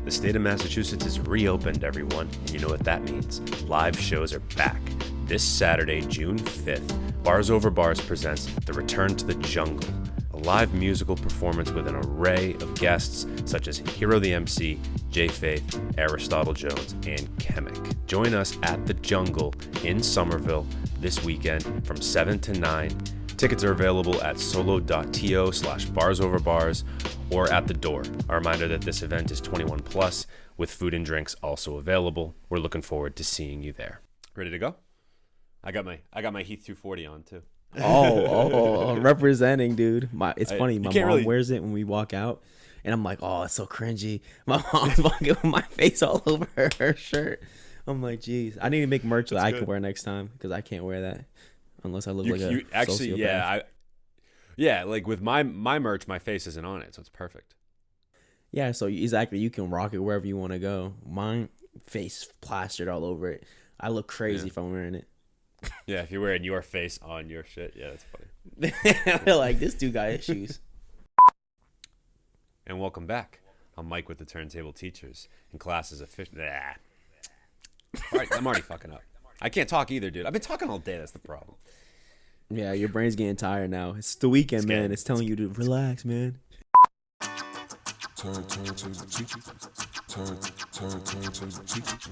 The state of Massachusetts is reopened, everyone, and you know what that means. Live shows are back. This Saturday, June 5th, Bars Over Bars presents The Return to the Jungle, a live musical performance with an array of guests such as Hero the MC, Jay Faith, Aristotle Jones, and Chemic. Join us at the Jungle in Somerville this weekend from 7 to 9. Tickets are available at solo.to/barsoverbars or at the door. A reminder that this event is 21 plus with food and drinks also available. We're looking forward to seeing you there. Ready to go? I got my Heath240 on too. Representing, dude. It's funny. My mom wears it when we walk out, and I'm like, oh, it's so cringy. My mom's walking with my face all over her shirt. I'm like, geez, I need to make merch that I can wear next time because I can't wear that unless I look like a sociopath. Yeah, like with my merch, my face isn't on it, so it's perfect. Yeah, so exactly, you can rock it wherever you want to go. Mine, face plastered all over it. I look crazy if I'm wearing it. Yeah, if you're wearing your face on your shit, yeah, that's funny. I feel like this dude got issues. And welcome back. I'm Mike with the Turntable Teachers, and class is official. All right, I'm already fucking up. I can't talk either, dude. I've been talking all day. That's the problem. Yeah, your brain's getting tired now. It's the weekend, man. It's telling you to relax, man. Turn to the teacher. Turn to the teacher.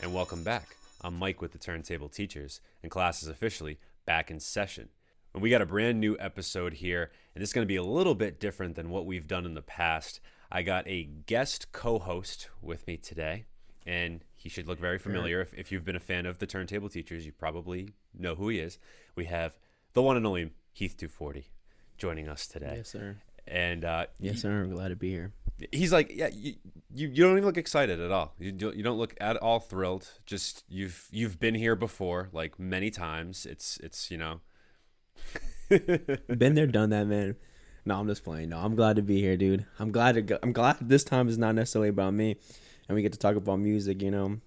And welcome back. I'm Mike with the Turntable Teachers, and class is officially back in session. And we got a brand new episode here, and this is going to be a little bit different than what we've done in the past. I got a guest co-host with me today, and he should look very familiar. If you've been a fan of the Turntable Teachers, you probably know who he is. We have the one and only Heath240 joining us today. Yes, sir. And yes, sir. I'm glad to be here. He's like, yeah, you don't even look excited at all. You don't look at all thrilled. Just you've been here before, like many times. It's you know. Been there, done that, man. No, I'm just playing. No, I'm glad to be here, dude. I'm glad this time is not necessarily about me, and we get to talk about music. You know.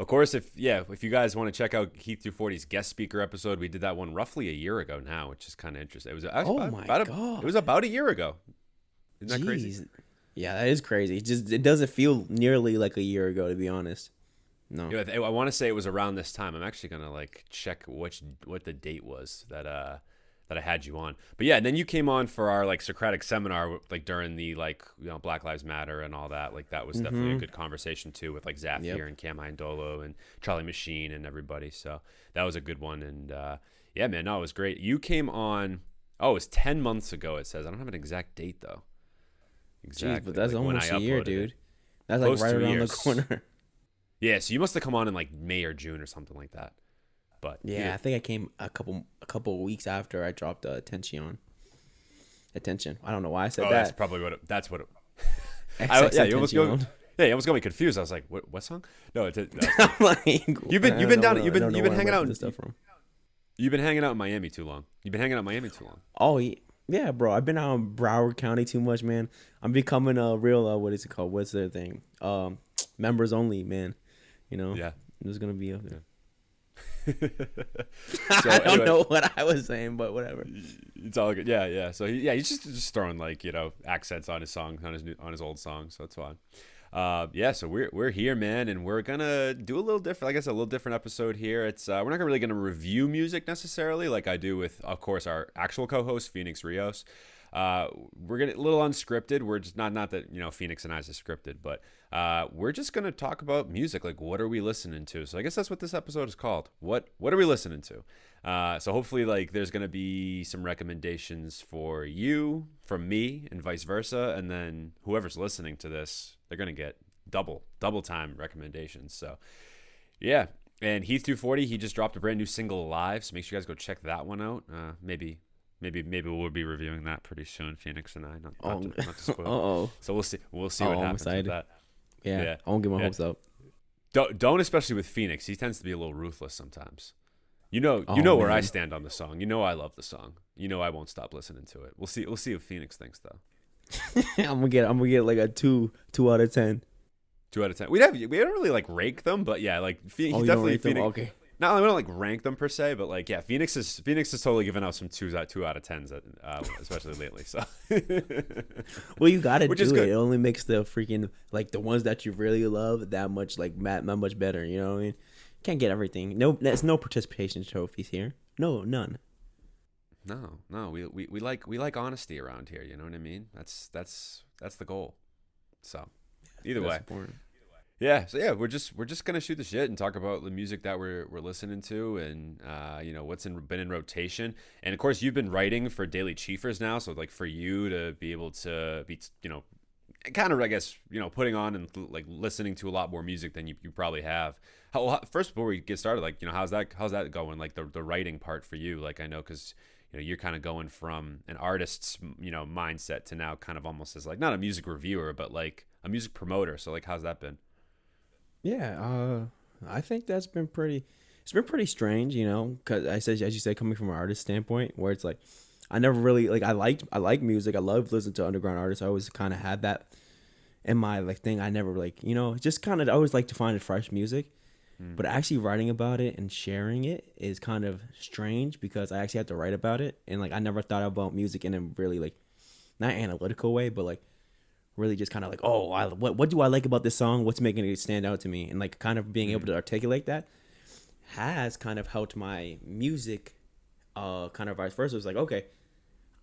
Of course, if you guys want to check out Heath240's guest speaker episode, we did that one roughly a year ago now, which is kind of interesting. It was God. It was about a year ago. Isn't that crazy? Yeah, that is crazy. It doesn't feel nearly like a year ago, to be honest. No. Yeah, I want to say it was around this time. I'm actually gonna like check what the date was that I had you on. But yeah, and then you came on for our like Socratic seminar, like during the Black Lives Matter and all that. Like that was definitely a good conversation too, with like Zafir and Cam Dolo and Charlie Machine and everybody. So that was a good one. And yeah, man, no, it was great. You came on. Oh, it was 10 months ago. It says I don't have an exact date though. Exactly. Jeez, but that's like almost a year, dude. That's like right around the corner. Yeah, so you must have come on in like May or June or something like that. But yeah, I think I came a couple of weeks after I dropped Attention. I don't know why I said that. That's probably what. You almost got me confused. I was like, what song? No, it's you've been hanging out. You've been hanging out in Miami too long. Oh yeah, bro. I've been out in Broward County too much, man. I'm becoming a real what is it called? What's the thing? Members only, man. You know. Yeah. There's gonna be a. Yeah. I don't know what I was saying, but whatever. It's all good. Yeah. So he's just throwing like accents on his song, on his old song. So that's fine. So we're here, man, and we're gonna do a little different. Like I said, a little different episode here. It's we're not really gonna review music necessarily, like I do with, of course, our actual co-host Phoenix Rios. We're gonna a little unscripted. We're just not that Phoenix and I is scripted, but we're just gonna talk about music. Like, what are we listening to? So I guess that's what this episode is called. What are we listening to? So hopefully, like, there's gonna be some recommendations for you from me and vice versa, and then whoever's listening to this, they're gonna get double time recommendations. So yeah. And Heath240, he just dropped a brand new single live, so make sure you guys go check that one out. Maybe we'll be reviewing that pretty soon, Phoenix and I. Not to spoil. So we'll see what happens with that. Yeah. I won't get my hopes up. Don't especially with Phoenix. He tends to be a little ruthless sometimes. You know where I stand on the song. You know I love the song. You know I won't stop listening to it. We'll see what Phoenix thinks though. I'm gonna get like a 2 out of 10. 2 out of 10. We don't really like rank them, but yeah, like he Oh, you don't definitely rate them? Phoenix. Okay. Not we don't like rank them per se, but like yeah, Phoenix is totally given out some 2 out of 10s, especially lately. So Well, you gotta which do is it. good. It only makes the freaking like the ones that you really love that much that much better. You know what I mean? Can't get everything. No, there's no participation trophies here. No, none. No, we like honesty around here. You know what I mean? That's the goal. So either That's way. important. Yeah, so yeah, we're just gonna shoot the shit and talk about the music that we're listening to, and what's been in rotation. And of course, you've been writing for Daily Chiefers now, so like for you to be able to be kind of, I guess, putting on and like listening to a lot more music than you probably have. First, before we get started, like how's that going? Like the writing part for you, like I know because you're kind of going from an artist's mindset to now kind of almost as like not a music reviewer but like a music promoter. So like how's that been? Yeah, I think that's been pretty. It's been pretty strange, because as you said, coming from an artist standpoint, where it's like, I never really like. I like music. I love listening to underground artists. I always kind of had that in my like thing. I never like just kind of. I always like to find fresh music, but actually writing about it and sharing it is kind of strange because I actually have to write about it, and like I never thought about music in a really like, not analytical way, but like really just kind of like, what do I like about this song? What's making it stand out to me? And like kind of being able to articulate that has kind of helped my music kind of vice versa. It's like, okay,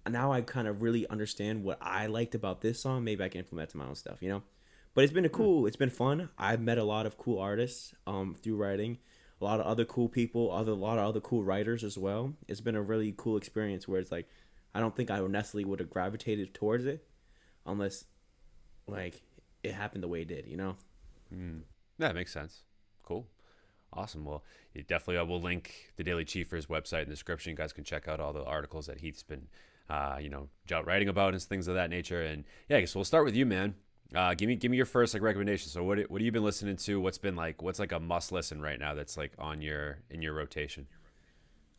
now I kind of really understand what I liked about this song. Maybe I can implement to my own stuff, But it's been it's been fun. I've met a lot of cool artists through writing, a lot of other cool people, a lot of other cool writers as well. It's been a really cool experience where it's like, I don't think I necessarily would have gravitated towards it unless like it happened the way it did, That makes sense. Cool. Awesome. Well, you definitely will link the Daily Chiefers website in the description. You guys can check out all the articles that Heath's been writing about and things of that nature. And yeah, I guess we'll start with you, man. Give me your first like recommendation. So what have you been listening to? What's like a must listen right now that's like in your rotation?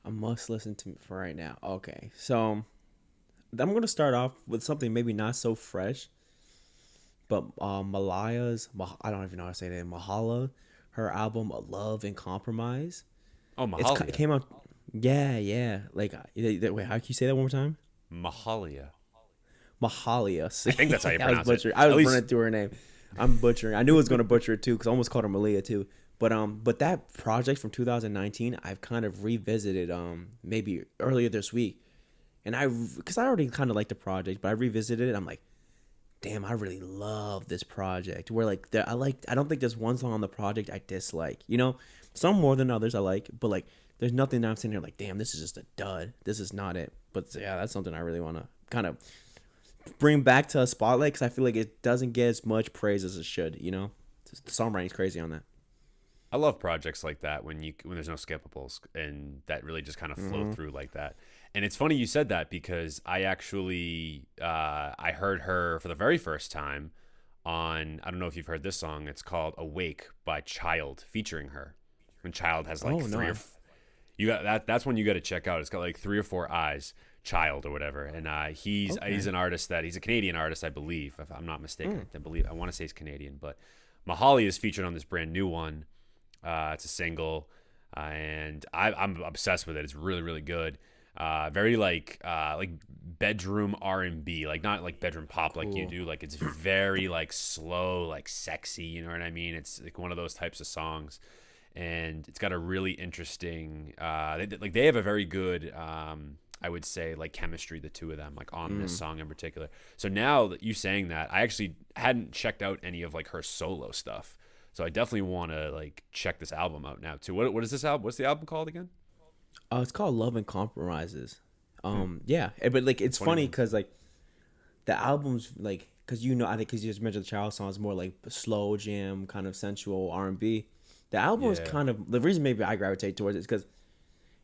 A must listen to for right now. Okay, so I'm gonna start off with something maybe not so fresh. But I don't even know how to say that. Mahala, her album Love and Compromise. Oh, Mahalia. It came out. Yeah. Like, wait, how can you say that one more time? Mahalia. Mahalia. I think that's how you pronounce it. I was running through her name. I'm butchering. I knew I was going to butcher it too because I almost called her Malia too. But that project from 2019, I've kind of revisited maybe earlier this week, and because I already kind of liked the project, but I revisited it. I'm like, damn, I really love this project. Where like I don't think there's one song on the project I dislike. Some more than others I like, but like there's nothing that I'm sitting here like, damn, this is just a dud. This is not it. But yeah, that's something I really want to kind of bring back to a spotlight because I feel like it doesn't get as much praise as it should. The songwriting's crazy on that. I love projects like that when there's no skippables and that really just kind of flow through like that. And it's funny you said that because I actually I heard her for the very first time on, I don't know if you've heard this song. It's called "Awake" by Child, featuring her. When Child has like that's one you got to check out. It's got like 3 or 4 eyes, Child or whatever. And he's an artist he's a Canadian artist, I believe, if I'm not mistaken. I want to say he's Canadian, but Mahalia is featured on this brand new one. It's a single, and I'm obsessed with it. It's really, really good. Very like bedroom R&B, like not like bedroom pop like you do. Like it's very like slow, like sexy. You know what I mean? It's like one of those types of songs, and it's got a really interesting. They have a very good. I would say like chemistry, the two of them, like on this song in particular. So now that you saying that, I actually hadn't checked out any of like her solo stuff. So I definitely want to like check this album out now too. What is this album? What's the album called again? It's called Love and Compromises. Yeah, but like it's funny because like the album's like because I think because you just mentioned the Child song is more like slow jam kind of sensual R&B. The album is kind of the reason maybe I gravitate towards it is because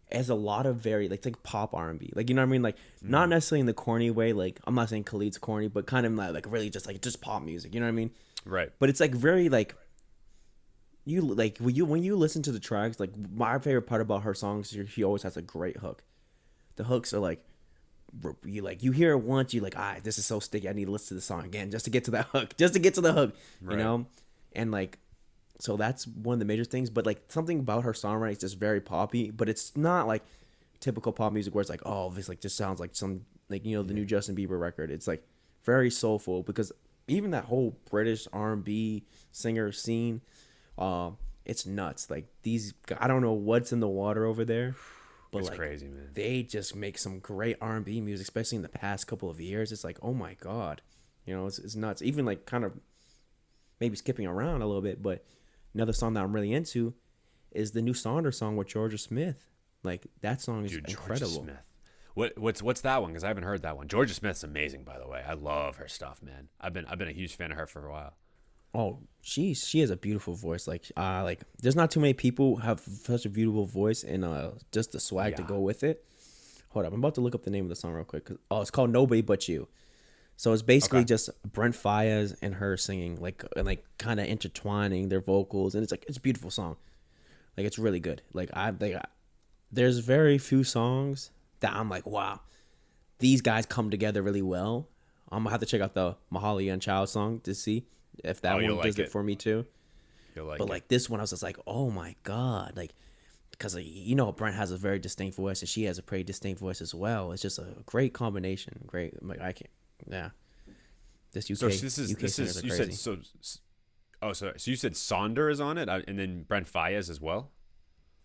it has a lot of very like it's like pop R&B, like you know what I mean, like not necessarily in the corny way. Like I'm not saying Khalid's corny, but kind of like really just pop music. You know what I mean? Right. But it's like very like. You like when you listen to the tracks, like my favorite part about her songs is she always has a great hook. The hooks are like you hear it once, you're like, this is so sticky. I need to listen to the song again just to get to that hook, just to get to the hook, right. you know, and like. So that's one of the major things, but like something about her songwriting is just very poppy, but it's not like typical pop music where it's like, oh, this like just sounds like some like, you know, the new Justin Bieber record. It's like very soulful, because even that whole British R&B singer scene, it's nuts. Like these, I don't know what's in the water over there, but it's like crazy, man. They just make some great R&B music, especially in the past couple of years. It's like, oh my God, you know, it's nuts. Even like kind of maybe skipping around a little bit, but another song that I'm really into is the new Saunders song with Georgia Smith. Like that song is incredible. Smith. What's that one? Because I haven't heard that one. Georgia Smith's amazing, by the way. I love her stuff, man. I've been a huge fan of her for a while. Oh, she has a beautiful voice. Like there's not too many people who have such a beautiful voice and just the swag to go with it. Hold up, I'm about to look up the name of the song real quick. It's called Nobody But You. So it's basically just Brent Faiyaz and her singing, like kind of intertwining their vocals, and it's a beautiful song. Like it's really good. There's very few songs that I'm like, wow, these guys come together really well. I'm gonna have to check out the Mahalia and Child song to see if that one does it for me too. But like this one, I was just like, oh my God, like because you know Brent has a very distinct voice and she has a pretty distinct voice as well. It's just a great combination. Great, like I can't. Yeah, this UK. So this is you said so. Oh, so you said Saunders is on it, and then Brent Faiyaz as well.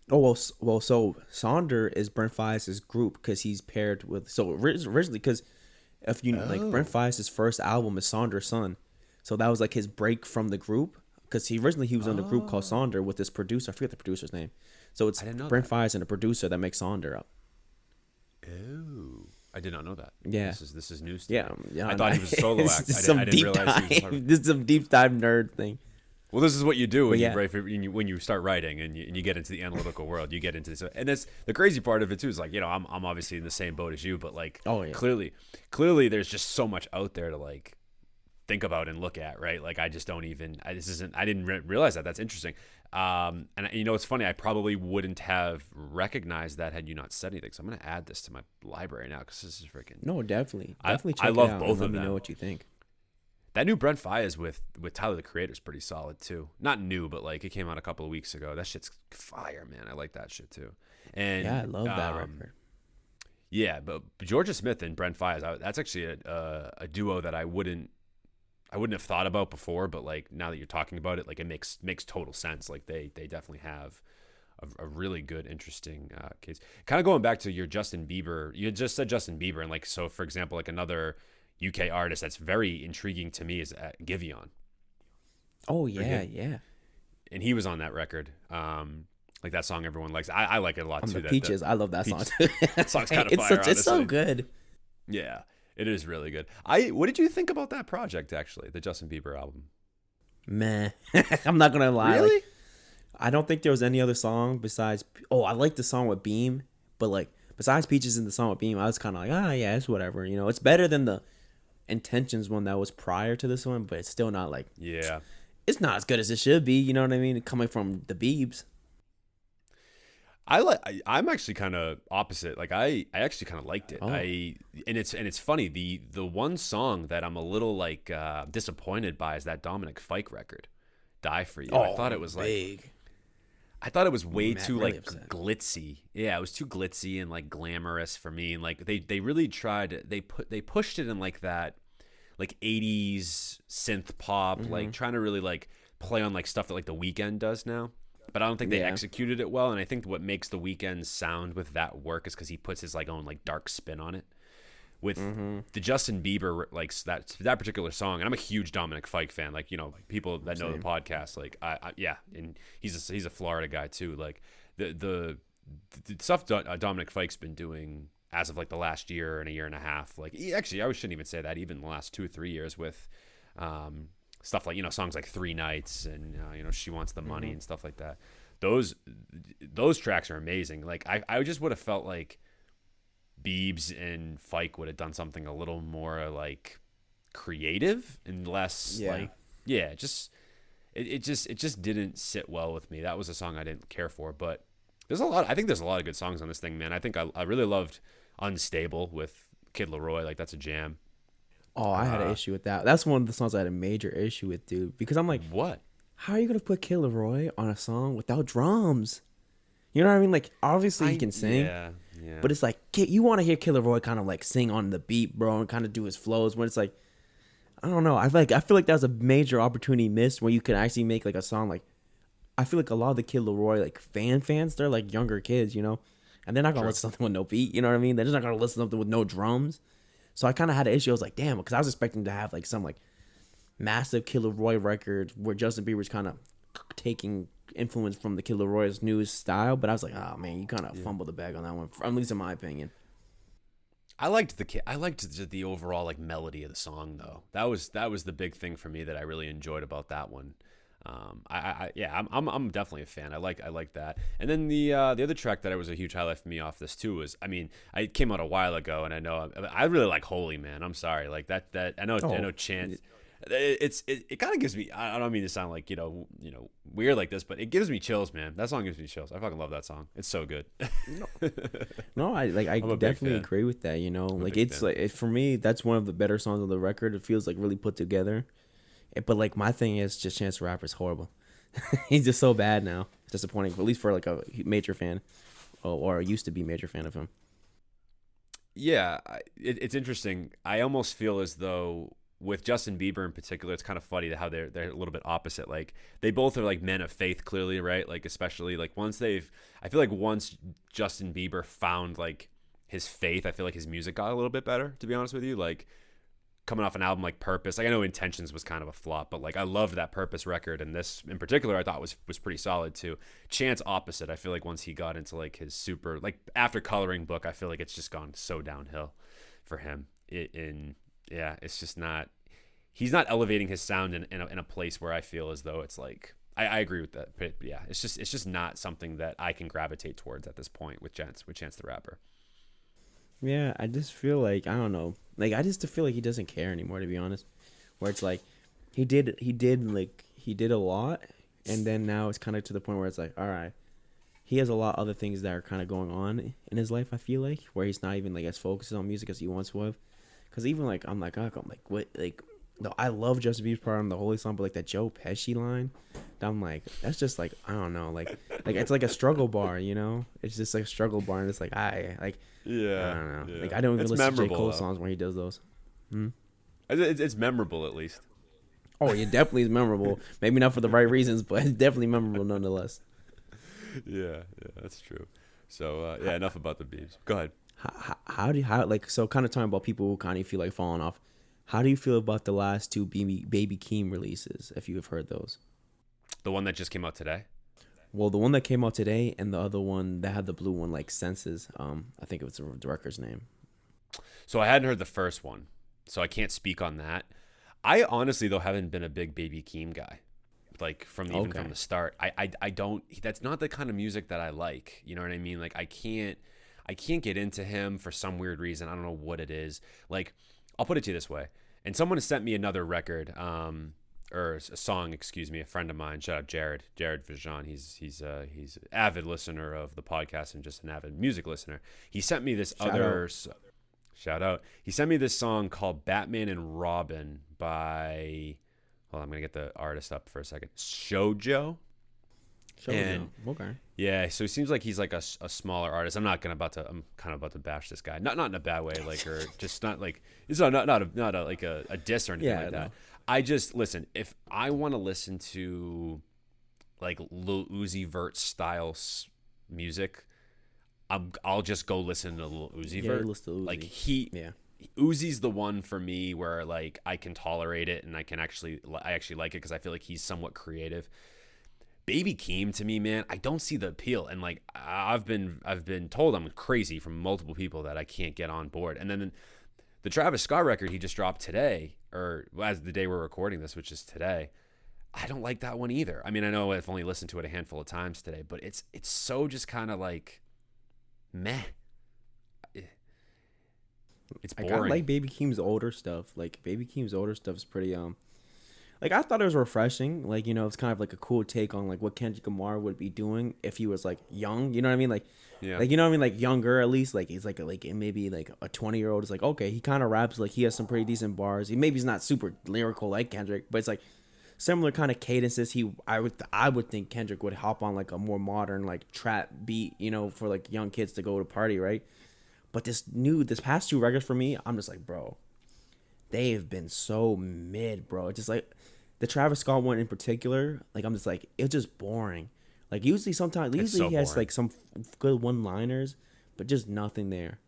Oh well. So Saunders is Brent Faiyaz's group because he's paired with. So originally, because if you know, like Brent Faiyaz's first album is Saunders' Son, so that was like his break from the group because he was in a group called Saunders with this producer. I forget the producer's name. So it's Brent Faiyaz and a producer that makes Saunders up. Oh. I did not know that. Yeah, this is news. Yeah. I thought he was a solo act. I didn't realize he was part of... This is some deep dive nerd thing. Well, this is what you do when you start writing and you get into the analytical world. You get into this, and that's the crazy part of it too. Is like, you know, I'm obviously in the same boat as you, but like, clearly, there's just so much out there to like think about and look at, right? Like, I just don't even. I didn't realize that. That's interesting. And you know, it's funny. I probably wouldn't have recognized that had you not said anything. So I'm gonna add this to my library now because this is freaking. No, definitely. Check I love it out both of them. Let me know what you think. That new Brent Faiyaz with Tyler the Creator is pretty solid too. Not new, but like it came out a couple of weeks ago. That shit's fire, man. I like that shit too. And yeah, I love that record. Yeah, but Georgia Smith and Brent Faiyaz, that's actually a duo that I wouldn't have thought about before, but like now that you're talking about it, like it makes total sense. Like they definitely have a really good, interesting case. Kind of going back to your Justin Bieber, you just said Justin Bieber, and like so, for example, like another UK artist that's very intriguing to me is Giveon. Oh yeah, yeah. And he was on that record. Like that song everyone likes. I like it a lot too. The Peaches, I love that song too. That song's kind of fire. It's so good. Yeah, it is really good. What did you think about that project actually, the Justin Bieber album? Meh. I'm not gonna lie. Really? Like, I don't think there was any other song besides. Oh, I like the song with Beam, but like besides Peaches and the song with Beam, I was kind of like, yeah, it's whatever. You know, it's better than the Intentions one that was prior to this one, but it's still not like. Yeah. It's not as good as it should be. You know what I mean? Coming from the Biebs. I'm actually kind of opposite. Like I actually kind of liked it. Oh. And it's funny. The one song that I'm a little like disappointed by is that Dominic Fike record, "Die for You." I thought it was like. I thought it was way too really like upset. Glitzy. Yeah, it was too glitzy and like glamorous for me. And like they really tried. They pushed it in like that, like 80s synth pop, like trying to really like play on like stuff that like The Weeknd does now. But I don't think they executed it well. And I think what makes The Weeknd sound with that work is because he puts his like own like dark spin on it. With the Justin Bieber, like that particular song, and I'm a huge Dominic Fike fan. Like, you know, people that know the podcast, like and he's a Florida guy too. Like the stuff Dominic Fike's been doing as of like the last year and a year and a half. Like actually, I shouldn't even say that. Even the last 2 or 3 years with stuff like, you know, songs like 3 Nights and you know, She Wants the Money and stuff like that. Those tracks are amazing. Like I just would have felt like Biebs and Fike would have done something a little more like creative and less like it just didn't sit well with me. That was a song I didn't care for, but I think there's a lot of good songs on this thing, man. I think I really loved Unstable with Kid Laroi, like that's a jam. Oh, I had an issue with that. That's one of the songs I had a major issue with, dude. Because I'm like, What? how are you gonna put Kid Laroi on a song without drums? You know what I mean? Like, obviously he can sing, yeah. but it's like you want to hear Kid Laroi kind of like sing on the beat, bro, and kind of do his flows. When it's like, I don't know. I feel like that was a major opportunity missed where you could actually make like a song like. I feel like a lot of the Kid Laroi like fans, they're like younger kids, you know, and they're not gonna listen to something with no beat. You know what I mean? They're just not gonna listen to something with no drums. So I kind of had an issue. I was like, damn, because I was expecting to have like some like massive Kid Laroi record where Justin Bieber's kind of taking influence from the Kid Laroi's new style, but I was like, oh man, you kind of fumbled the bag on that one, at least in my opinion. I liked the overall like melody of the song though. That was the big thing for me that I really enjoyed about that one. I'm definitely a fan. I like that. And then the other track that was a huge highlight for me off this too was, I mean, it came out a while ago, and I know I really like Holy Man. I'm sorry, like that I know Chance. It kind of gives me, I don't mean to sound like you know weird like this, but it gives me chills, man. That song gives me chills. I fucking love that song. It's so good. No, I definitely agree with that. You know, like it's like for me, that's one of the better songs on the record. It feels like really put together. But like my thing is just Chance the Rapper's horrible. He's just so bad now. It's disappointing, at least for like a major fan, or used to be major fan of him. Yeah, it's interesting. I almost feel as though with Justin Bieber in particular, it's kind of funny how they're a little bit opposite. Like they both are like men of faith, clearly, right? Like especially like once Justin Bieber found like his faith, I feel like his music got a little bit better. To be honest with you, like coming off an album like Purpose, like I know Intentions was kind of a flop, but like I loved that Purpose record, and this in particular I thought was pretty solid too. Chance opposite. I feel like once he got into like his super, like after Coloring Book, I feel like it's just gone so downhill for him. It's just not. He's not elevating his sound in a place where I feel as though it's like I agree with that. But yeah, it's just not something that I can gravitate towards at this point with Chance the Rapper. Yeah, I just feel like, I don't know. Like, I just feel like he doesn't care anymore, to be honest. Where it's like, he did a lot, and then now it's kind of to the point where it's like, all right, he has a lot of other things that are kind of going on in his life, I feel like, where he's not even, like, as focused on music as he once was. Because even, like, I'm like, what, like, no, I love Justin Bieber's part on the Holy song, but, like, that Joe Pesci line, I'm like, that's just, like, I don't know, like it's like a struggle bar, you know? It's just, like, a struggle bar, and it's like, yeah. I don't know. Yeah. Like, I don't even listen to J. Cole songs when he does those. It's memorable, at least. Oh, it definitely is memorable. Maybe not for the right reasons, but it's definitely memorable nonetheless. Yeah, that's true. So, enough about the Biebs. Go ahead. So kind of talking about people who kind of feel like falling off. How do you feel about the last two Baby Keem releases, if you have heard those? The one that just came out today? Well, the one that came out today and the other one that had the blue one, like Senses. I think it was the record's name. So I hadn't heard the first one, so I can't speak on that. I honestly, though, haven't been a big Baby Keem guy. Like from the start. I don't, that's not the kind of music that I like. You know what I mean? Like I can't get into him for some weird reason. I don't know what it is. Like, I'll put it to you this way. And someone has sent me another record, or a song, excuse me, a friend of mine, shout out Jared Vijan. He's an avid listener of the podcast and just an avid music listener. He sent me this shout out. He sent me this song called Batman and Robin by, hold on, I'm going to get the artist up for a second. Shoujo. And okay. Yeah, so it seems like he's like a smaller artist. I'm kind of about to bash this guy. Not in a bad way, like, or just not like, it's not a like a diss or anything like that. I just, listen, if I want to listen to like Lil Uzi Vert style music, I'll just go listen to Lil Uzi Vert. Like Uzi's the one for me where like I can tolerate it and I actually like it because I feel like he's somewhat creative. Baby Keem, to me, man, I don't see the appeal, and like I've been told I'm crazy from multiple people that I can't get on board. And then the Travis Scott record he just dropped today, or as the day we're recording this, which is today, I don't like that one either. I mean, I know I've only listened to it a handful of times today, but it's so just kind of like meh. It's boring. I like Baby Keem's older stuff. Like Baby Keem's older stuff is pretty like I thought it was refreshing. Like, you know, it's kind of like a cool take on like what Kendrick Lamar would be doing if he was like young. You know what I mean? Yeah. Like, you know what I mean? Like younger at least. Like he's like maybe like a 20-year-old is like, okay, he kind of raps, like he has some pretty decent bars. He maybe he's not super lyrical like Kendrick, but it's like similar kind of cadences. I would think Kendrick would hop on like a more modern like trap beat, you know, for like young kids to go to party, right? But this past two records for me, I'm just like, bro, they've been so mid, bro. It's just like the Travis Scott one in particular, like I'm just like, it's just boring. Like usually So he has boring. like some good one-liners, but just nothing there.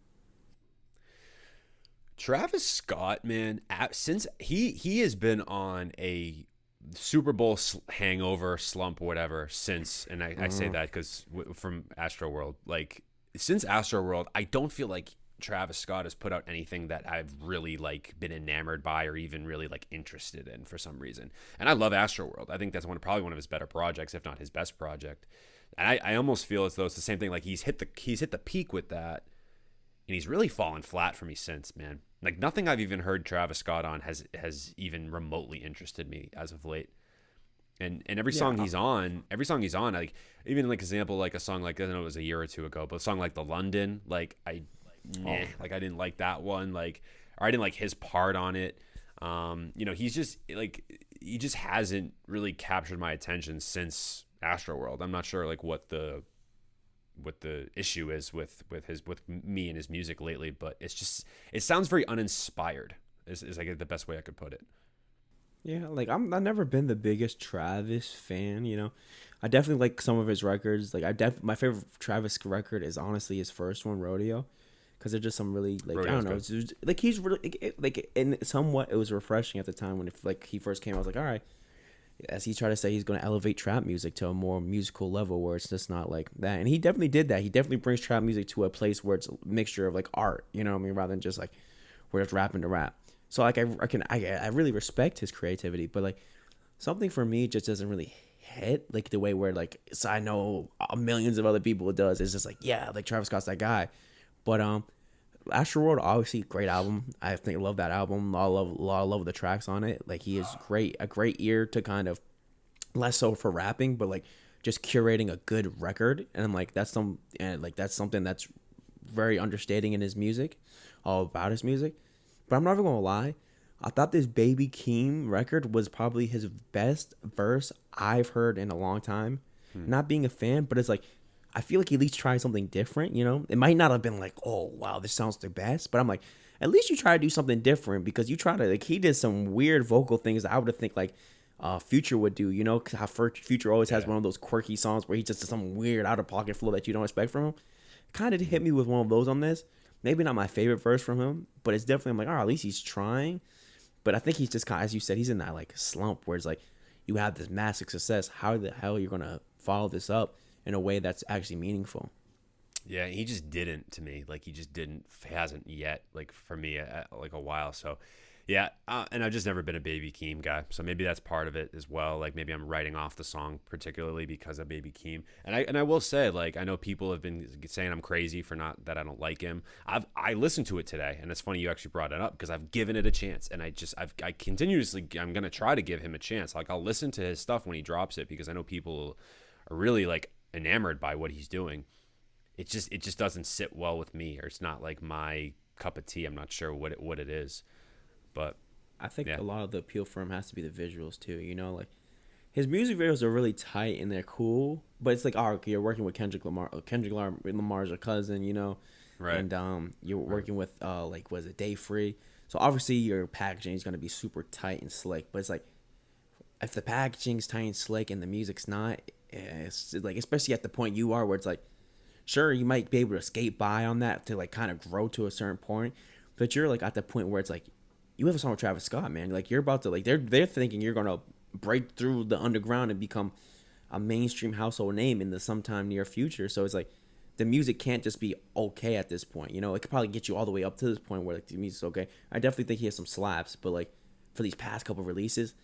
Travis Scott, man, since he has been on a Super Bowl hangover slump, whatever, since, and I say that because from Astroworld, like since Astroworld, I don't feel like Travis Scott has put out anything that I've really like been enamored by or even really like interested in for some reason. And I love Astroworld. I think that's probably one of his better projects, if not his best project. And I almost feel as though it's the same thing. Like he's hit the peak with that, and he's really fallen flat for me since, man. Like nothing I've even heard Travis Scott on has even remotely interested me as of late. And every Yeah, song he's on, like even like example, like a song like I don't know, it was a year or two ago, but a song like the London, like like I didn't like that one, like, or I didn't like his part on it. You know, he just hasn't really captured my attention since Astroworld. I'm not sure like what the issue is with me and his music lately, but it sounds very uninspired. Is like the best way I could put it. yeah. Like I've never been the biggest Travis fan. You know, I definitely like some of his records. Like my favorite Travis record is honestly his first one, Rodeo, because they're just some really like Rodeo's I don't know. good. It's just, like he's really like and somewhat it was refreshing at the time when like he first came. I was like, all right. As he tried to say, he's going to elevate trap music to a more musical level where it's just not like that. And he definitely did that. He definitely brings trap music to a place where it's a mixture of like art, you know what I mean, rather than just like we're just rapping to rap. So like I really respect his creativity, but like something for me just doesn't really hit like the way where like so I know millions of other people it does. It's just like yeah, like Travis Scott's that guy, but Astroworld, obviously, great album. I think I love that album. I love the tracks on it. Like he is a great ear to kind of less so for rapping, but like just curating a good record. And I'm like that's something that's very understating in his music, all about his music. But I'm not even gonna lie, I thought this Baby Keem record was probably his best verse I've heard in a long time. Not being a fan, but it's like I feel like he at least tried something different, you know? It might not have been like, oh, wow, this sounds the best. But I'm like, at least you try to do something different because you try to, like, he did some weird vocal things that I would have think, like, Future would do, you know? Cause how Future always has one of those quirky songs where he just does some weird out of pocket flow that you don't expect from him. Kind of hit me with one of those on this. Maybe not my favorite verse from him, but it's definitely, I'm like, oh, at least he's trying. But I think he's just kind of, as you said, he's in that, like, slump where it's like, you have this massive success. How the hell are you going to follow this up in a way that's actually meaningful? Yeah, he just didn't to me. Like he just didn't, hasn't yet. Like for me, like a while. So, yeah, and I've just never been a Baby Keem guy. So maybe that's part of it as well. Like maybe I'm writing off the song particularly because of Baby Keem. And I will say, like I know people have been saying I'm crazy for not that I don't like him. I listened to it today, and it's funny you actually brought it up because I've given it a chance, and I continuously I'm gonna try to give him a chance. Like I'll listen to his stuff when he drops it because I know people are really like enamored by what he's doing. It just doesn't sit well with me, or it's not like my cup of tea. I'm not sure what it is, but I think yeah, a lot of the appeal for him has to be the visuals too. You know, like his music videos are really tight and they're cool, but it's like, oh, okay, you're working with Kendrick Lamar. Lamar's a cousin, you know, right. and you're working with like was it Day Free? So obviously your packaging is gonna be super tight and slick, but it's like if the packaging's tight and slick and the music's not, it's like especially at the point you are where it's like sure, you might be able to skate by on that to like kind of grow to a certain point, but you're like at the point where it's like you have a song with Travis Scott, man. Like you're about to like they're thinking you're gonna break through the underground and become a mainstream household name in the sometime near future. So it's like the music can't just be okay at this point. You know, it could probably get you all the way up to this point where like the music's okay. I definitely think he has some slaps, but like for these past couple releases,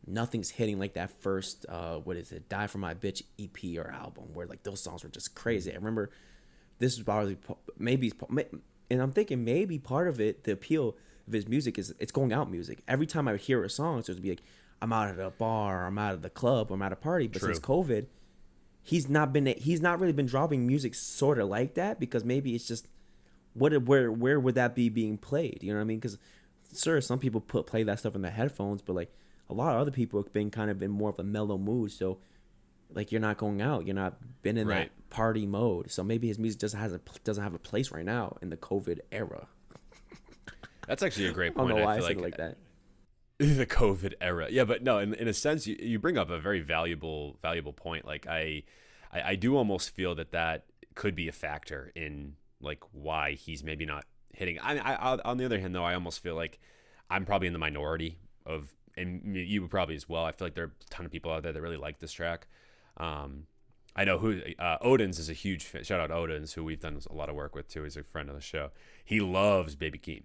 nothing's hitting like that first what is it, Die For My Bitch EP or album where like those songs were just crazy. I remember this is probably maybe, and I'm thinking maybe part of it, the appeal of his music is it's going out music. Every time I hear a song, so it'd be like I'm out at a bar, I'm out at the club, I'm at a party. But True. since COVID, he's not really been dropping music sort of like that, because maybe it's just where would that be being played? You know what I mean? Because sure, some people play that stuff in their headphones, but like a lot of other people have been kind of in more of a mellow mood. So like you're not going out, you're not been in that party mode. So maybe his music doesn't have a place right now in the COVID era. That's actually a great point. I don't know why I feel said it like that. The COVID era. Yeah, but no, in a sense, you bring up a very valuable point. Like I do almost feel that could be a factor in like why he's maybe not hitting. I on the other hand, though, I almost feel like I'm probably in the minority of, and you would probably as well. I feel like there are a ton of people out there that really like this track. I know who Odins is a huge fan. Shout out Odins, who we've done a lot of work with too. He's a friend of the show. He loves Baby Keem.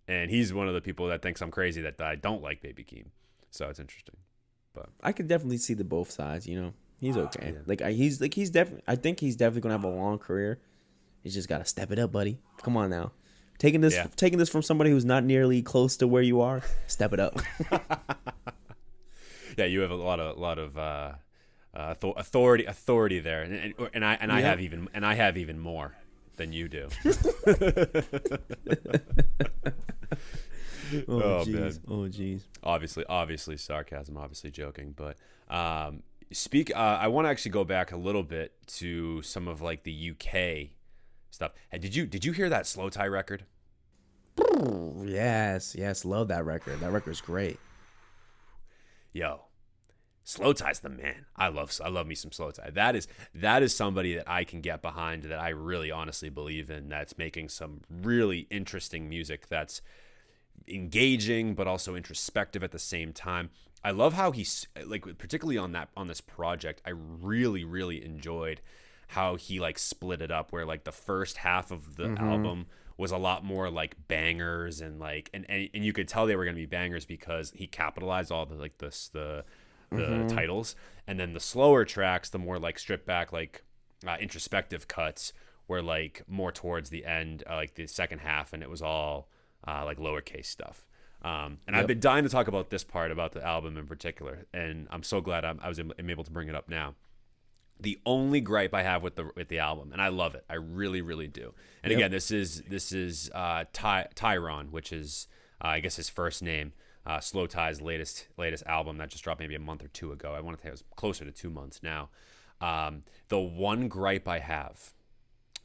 And he's one of the people that thinks I'm crazy that I don't like Baby Keem. So it's interesting. But I could definitely see the both sides, you know. He's okay. Yeah. He's definitely, I think he's definitely going to have a long career. He's just got to step it up, buddy. Come on now. Taking this from somebody who's not nearly close to where you are, step it up. Yeah, you have a lot of authority there, and I have even more than you do. Oh jeez. Obviously sarcasm, obviously joking, but I want to actually go back a little bit to some of like the UK stuff. And did you hear that Slow Tie record? Yes, love that record. That record's great. Yo, Slow Tie's the man. I love me some Slow Tie. That is somebody that I can get behind, that I really honestly believe in, that's making some really interesting music that's engaging but also introspective at the same time. I love how he's like, particularly on this project, I really enjoyed how he like split it up, where like the first half of the album was a lot more like bangers and like and you could tell they were going to be bangers because he capitalized all the like the titles, and then the slower tracks, the more like stripped back like introspective cuts, were like more towards the end, like the second half, and it was all like lowercase stuff. I've been dying to talk about this part about the album in particular, and I'm so glad I'm able to bring it up now. The only gripe I have with the album, and I love it, I really do. And again, this is Tyron, which is I guess his first name. Slow Tie's latest album that just dropped maybe a month or two ago. I want to say it was closer to 2 months now. The one gripe I have,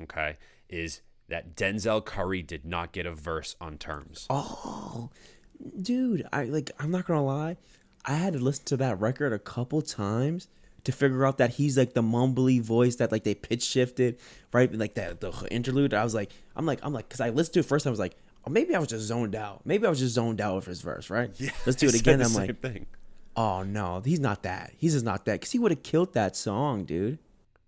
okay, is that Denzel Curry did not get a verse on Terms. Oh, dude, I'm not gonna lie, I had to listen to that record a couple times to figure out that he's like the mumbly voice that like they pitch shifted, right? Like the interlude. I'm like, because I listened to it first, I was like, oh, maybe I was just zoned out. Maybe I was just zoned out with his verse, right? Yeah, let's do it again. I'm like, thing. Oh no, he's not that. He's just not that, because he would have killed that song, dude.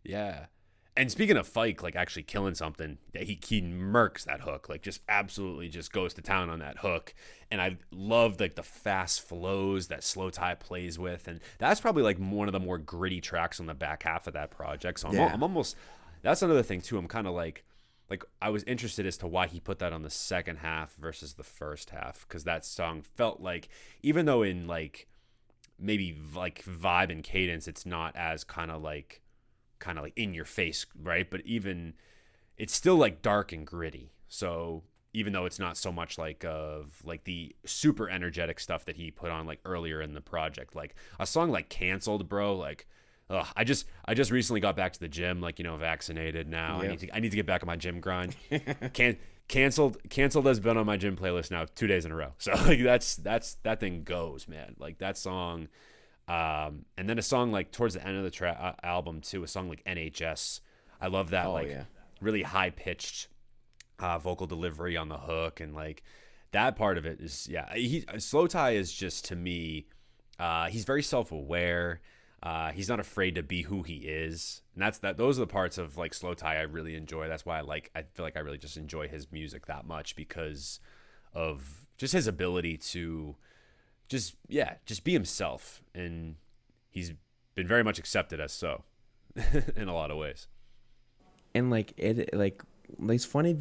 Yeah. And speaking of Fike, like actually killing something, he murks that hook, like just absolutely just goes to town on that hook. And I love like the fast flows that Slow Tie plays with, and that's probably like one of the more gritty tracks on the back half of that project. So I'm almost, that's another thing too. I'm kind of like I was interested as to why he put that on the second half versus the first half, because that song felt like, even though in like maybe like vibe and cadence, it's not as kind of like in your face, right? But even it's still like dark and gritty. So even though it's not so much like of like the super energetic stuff that he put on like earlier in the project, like a song like Canceled, bro, like I just recently got back to the gym, like, you know, vaccinated now. Yeah. I need to get back on my gym grind. Canceled has been on my gym playlist now 2 days in a row. So like that thing goes, man. Like that song. And then a song like towards the end of the album too, a song like NHS. I love that really high pitched vocal delivery on the hook, and like that part of it is Slow Tie is just, to me, he's very self-aware. He's not afraid to be who he is, and those are the parts of like Slow Tie I really enjoy. That's why I feel like I really just enjoy his music that much, because of just his ability to just be himself, and he's been very much accepted as so in a lot of ways. And like it's funny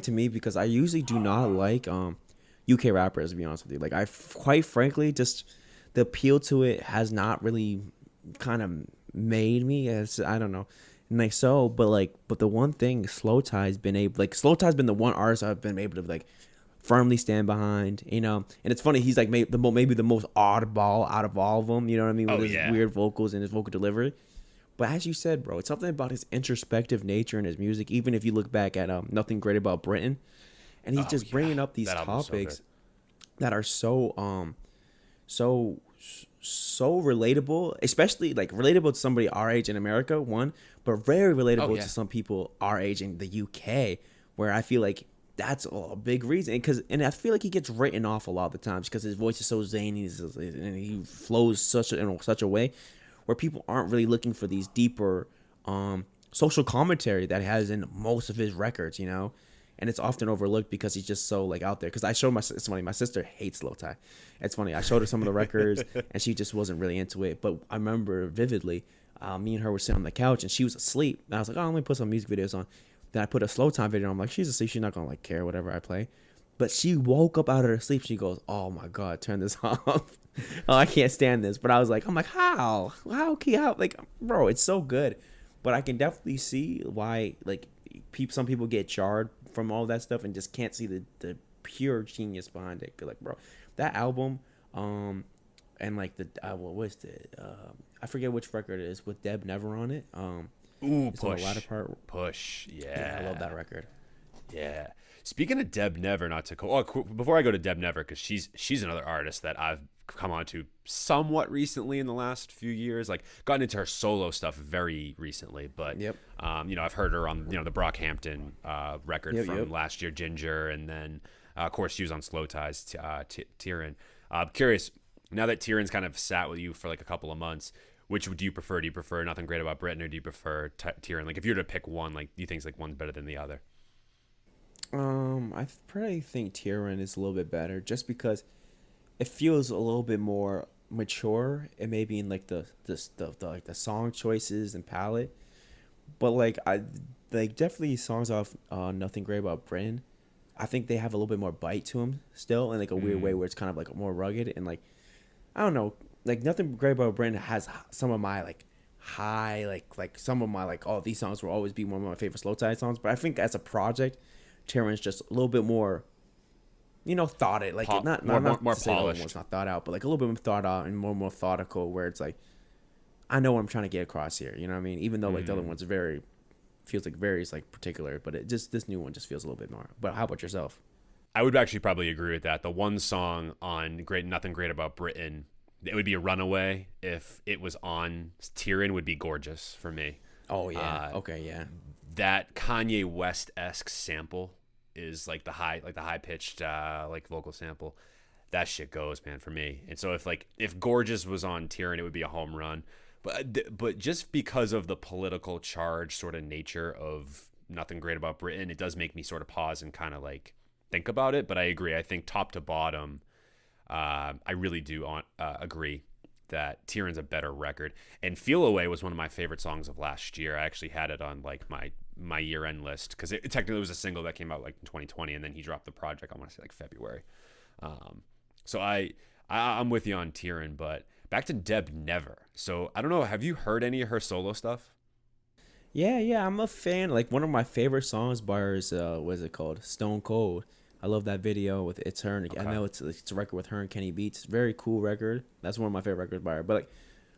to me, because I usually do not like UK rappers, to be honest with you. Like, I quite frankly just the appeal to it has not really kind of made me as I don't know. And like so, but the one thing Slow Tie's been able, like Slow Tie's been the one artist I've been able to like firmly stand behind, you know. And it's funny, he's like maybe the most oddball out of all of them, you know what I mean, with his weird vocals and his vocal delivery. But as you said, bro, it's something about his introspective nature in his music. Even if you look back at Nothing Great About Britain, and he's just bringing up these topics that are so relatable, especially like relatable to somebody our age in America, one, but very relatable to some people our age in the UK, where I feel like that's a big reason. And I feel like he gets written off a lot of the times because his voice is so zany and he flows in such a way where people aren't really looking for these deeper social commentary that he has in most of his records, you know. And it's often overlooked because he's just so like out there. Because I showed it's funny, my sister hates Slow Tie. It's funny, I showed her some of the records and she just wasn't really into it. But I remember vividly, me and her were sitting on the couch and she was asleep. And I was like, oh, let me put some music videos on. Then I put a Slow Time video on. I'm like, she's asleep, she's not gonna like care whatever I play. But she woke up out of her sleep. She goes, oh my God, turn this off. Oh, I can't stand this. But I'm like, how? Like, bro, it's so good. But I can definitely see why like some people get jarred from all that stuff and just can't see the pure genius behind it. Like, bro, that album, and like what was it? I forget which record it is with Deb Never on it. Ooh, Push. The latter part. Push. Yeah, I love that record. Yeah. Speaking of Deb Never, before I go to Deb Never, because she's another artist that I've come on to somewhat recently in the last few years, like gotten into her solo stuff very recently, but you know, I've heard her on, you know, the Brockhampton record from last year, Ginger, and then of course she was on Slow Tie's Tyrion. Curious, now that Tyrion's kind of sat with you for like a couple of months, which do you prefer? Do you prefer Nothing Great About Britain, or do you prefer Tyrion? Like if you were to pick one, like do you think like one's better than the other? I probably think Tyrion is a little bit better, just because it feels a little bit more mature, and maybe in like the like the song choices and palette. But like I like definitely songs off Nothing Great About Britain, I think they have a little bit more bite to them still, in like a weird way where it's kind of like more rugged, and like I don't know, like Nothing Great About Britain has some of my like high like some of my like, oh, these songs will always be one of my favorite Slow Tie songs. But I think as a project, Tyrion's just a little bit more, you know, thought it, like not more polished. It's not thought out, but like a little bit more thought out and more methodical, where it's like I know what I'm trying to get across here, you know what I mean? Even though like the other one's feels like very like particular, but it just, this new one just feels a little bit more. But how about yourself? I would actually probably agree with that. The one song on Nothing Great About Britain, it would be a runaway. If it was on Tyrion, would be Gorgeous for me. Oh yeah. Okay, yeah. That Kanye West-esque sample is like the high pitched like vocal sample. That shit goes, man, for me. And so if Gorgeous was on Tyrion, it would be a home run. But just because of the political charge sort of nature of Nothing Great About Britain, it does make me sort of pause and kind of like think about it. But I agree. I think top to bottom, I really do agree that Tyrion's a better record. And Feel Away was one of my favorite songs of last year. I actually had it on like my year-end list, because it technically was a single that came out like in 2020, and then he dropped the project, I want to say like February. So I'm with you on Tyrion, but back to Deb Never. So I don't know, have you heard any of her solo stuff? Yeah, I'm a fan. Like one of my favorite songs by her is what is it called? Stone Cold. I love that video with it's her. Okay. I know it's a record with her and Kenny Beats. Very cool record. That's one of my favorite records by her. But like,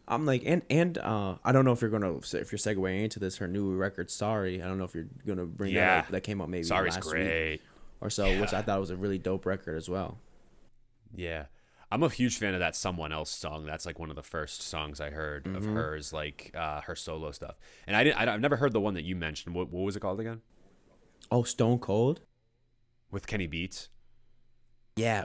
I'm like, and I don't know if you're segueing into this, her new record, Sorry. I don't know if you're gonna bring that up. That came out maybe Sorry's last great. week or so, which I thought was a really dope record as well. Yeah, I'm a huge fan of that Someone Else song. That's like one of the first songs I heard of hers, like her solo stuff. And I've never heard the one that you mentioned. What was it called again? Oh, Stone Cold with Kenny Beats. Yeah,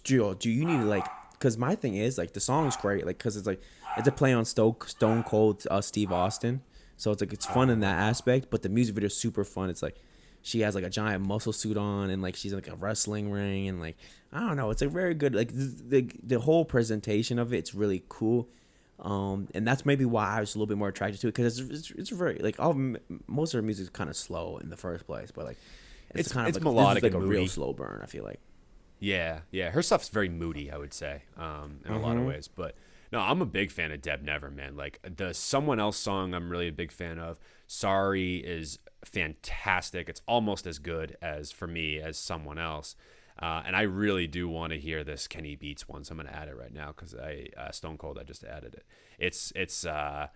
do you need to like? Because my thing is like the song is great, like because it's a play on Stone Cold Steve Austin, so it's like it's fun in that aspect. But the music video is super fun. It's like she has like a giant muscle suit on, and like she's in like a wrestling ring, and like I don't know, it's a very good like the whole presentation of it's really cool. And that's maybe why I was a little bit more attracted to it, because it's very like most of her music is kind of slow in the first place, but like it's kind of like, melodic, like a and real slow burn, I feel like. Yeah. Her stuff's very moody, I would say, in a lot of ways. But no, I'm a big fan of Deb Never, man. Like the Someone Else song, I'm really a big fan of. Sorry is fantastic. It's almost as good as for me as Someone Else. And I really do want to hear this Kenny Beats one, so I'm gonna add it right now because Stone Cold, I just added it.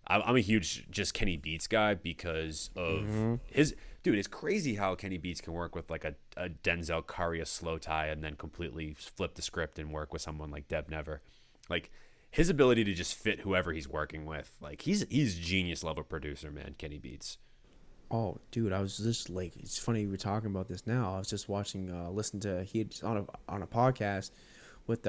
I'm a huge just Kenny Beats guy because of his dude. It's crazy how Kenny Beats can work with like a Denzel Curry, a slow tie, and then completely flip the script and work with someone like Deb Never. Like his ability to just fit whoever he's working with. Like he's genius level producer, man. Kenny Beats. Oh, dude, I was just like, it's funny we're talking about this now. I was just watching, listening to on a podcast with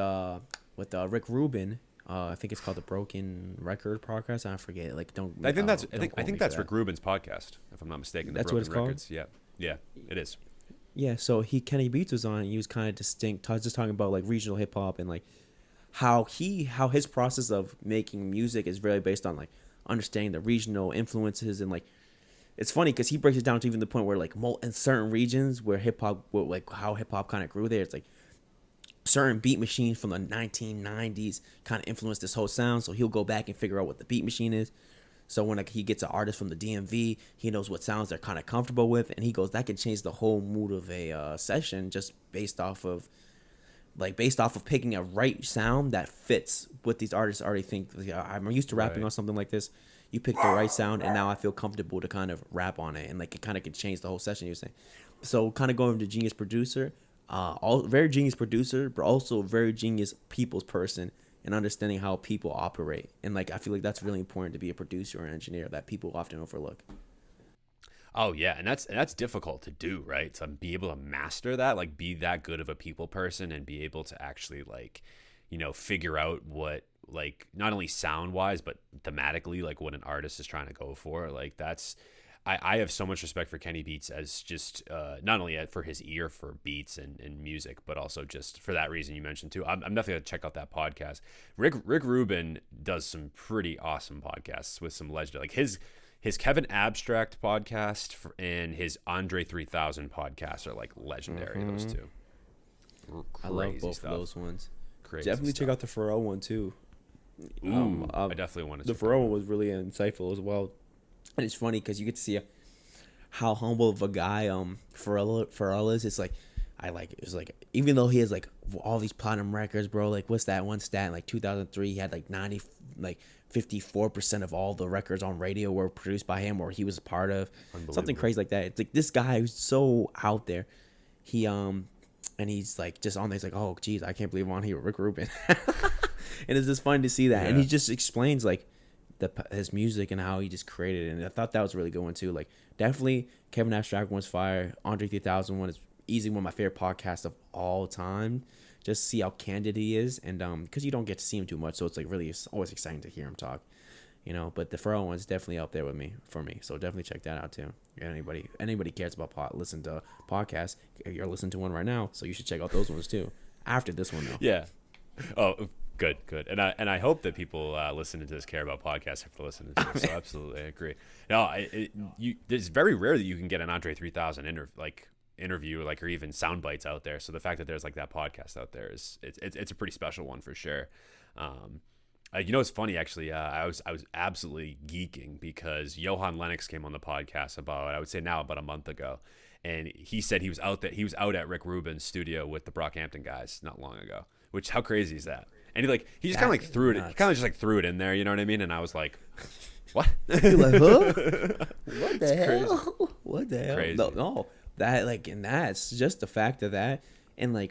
Rick Rubin. I think it's called the Broken Record podcast. I forget. Like, I think that's Rick Rubin's podcast, if I'm not mistaken. That's what it's called. Yeah, it is. Yeah, so Kenny Beats was on, and he was kind of just talking about like regional hip hop and like how his process of making music is really based on like understanding the regional influences. And like it's funny because he breaks it down to even the point where like in certain regions where hip hop, like how hip hop kind of grew there, it's like certain beat machines from the 1990s kind of influenced this whole sound. So he'll go back and figure out what the beat machine is. So when like he gets an artist from the DMV, he knows what sounds they're kind of comfortable with, and he goes, that can change the whole mood of a session just based off of picking a right sound that fits what these artists already think. I'm used to rapping on something like this. You pick the right sound, and now I feel comfortable to kind of rap on it, and like it kind of can change the whole session. You're saying, so kind of going to genius producer, very genius producer, but also very genius people's person, and understanding how people operate. And like I feel like that's really important to be a producer or an engineer that people often overlook. Oh yeah, and that's difficult to do, right? To be able to master that, like be that good of a people person and be able to actually like, figure out what like not only sound wise but thematically like what an artist is trying to go for. Like that's I have so much respect for Kenny Beats as just not only for his ear for beats and music, but also just for that reason you mentioned too. I'm definitely gonna check out that podcast. Rick Rubin does some pretty awesome podcasts with some legend, like his Kevin Abstract podcast and his Andre 3000 podcast are like legendary. Those two. I love both of those ones. Crazy definitely stuff. check out the Pharrell one too. I definitely want to. The Pharrell one was really insightful as well, and it's funny because you get to see how humble of a guy Pharrell is. It's like it's like even though he has like all these platinum records, bro. Like what's that one stat? In like 2003, he had like 54% of all the records on radio were produced by him or he was a part of. Something crazy like that. It's like this guy who's so out there. He and he's like just on there. He's like, oh geez, I can't believe I'm on here with Rick Rubin. And it's just fun to see that. Yeah. And he just explains like his music and how he just created it. And I thought that was a really good one too. Like definitely Kevin Abstract one's fire. Andre 3000 one is easily one of my favorite podcasts of all time. Just see how candid he is, and because you don't get to see him too much, so it's like really it's always exciting to hear him talk, But the Pharrell one's definitely up there for me. So definitely check that out too. Anybody cares about listen to podcasts, you're listening to one right now, so you should check out those ones too. After this one though. Yeah. Oh, good. And I hope that people listening to this care about podcasts after listening to this. So absolutely, I agree. No, it's very rare that you can get an Andre 3000 interview or even sound bites out there. So the fact that there's like that podcast out there it's a pretty special one for sure. It's funny actually. I was absolutely geeking because Johan Lennox came on the podcast about a month ago, and he said he was out at Rick Rubin's studio with the Brockhampton guys not long ago. Which how crazy is that? And he just kind of threw it. He kind of just threw it in there. You know what I mean? And I was like, what? You're like, huh? What the hell? Crazy. What the hell? Crazy. No. That and that's just the fact of that, and I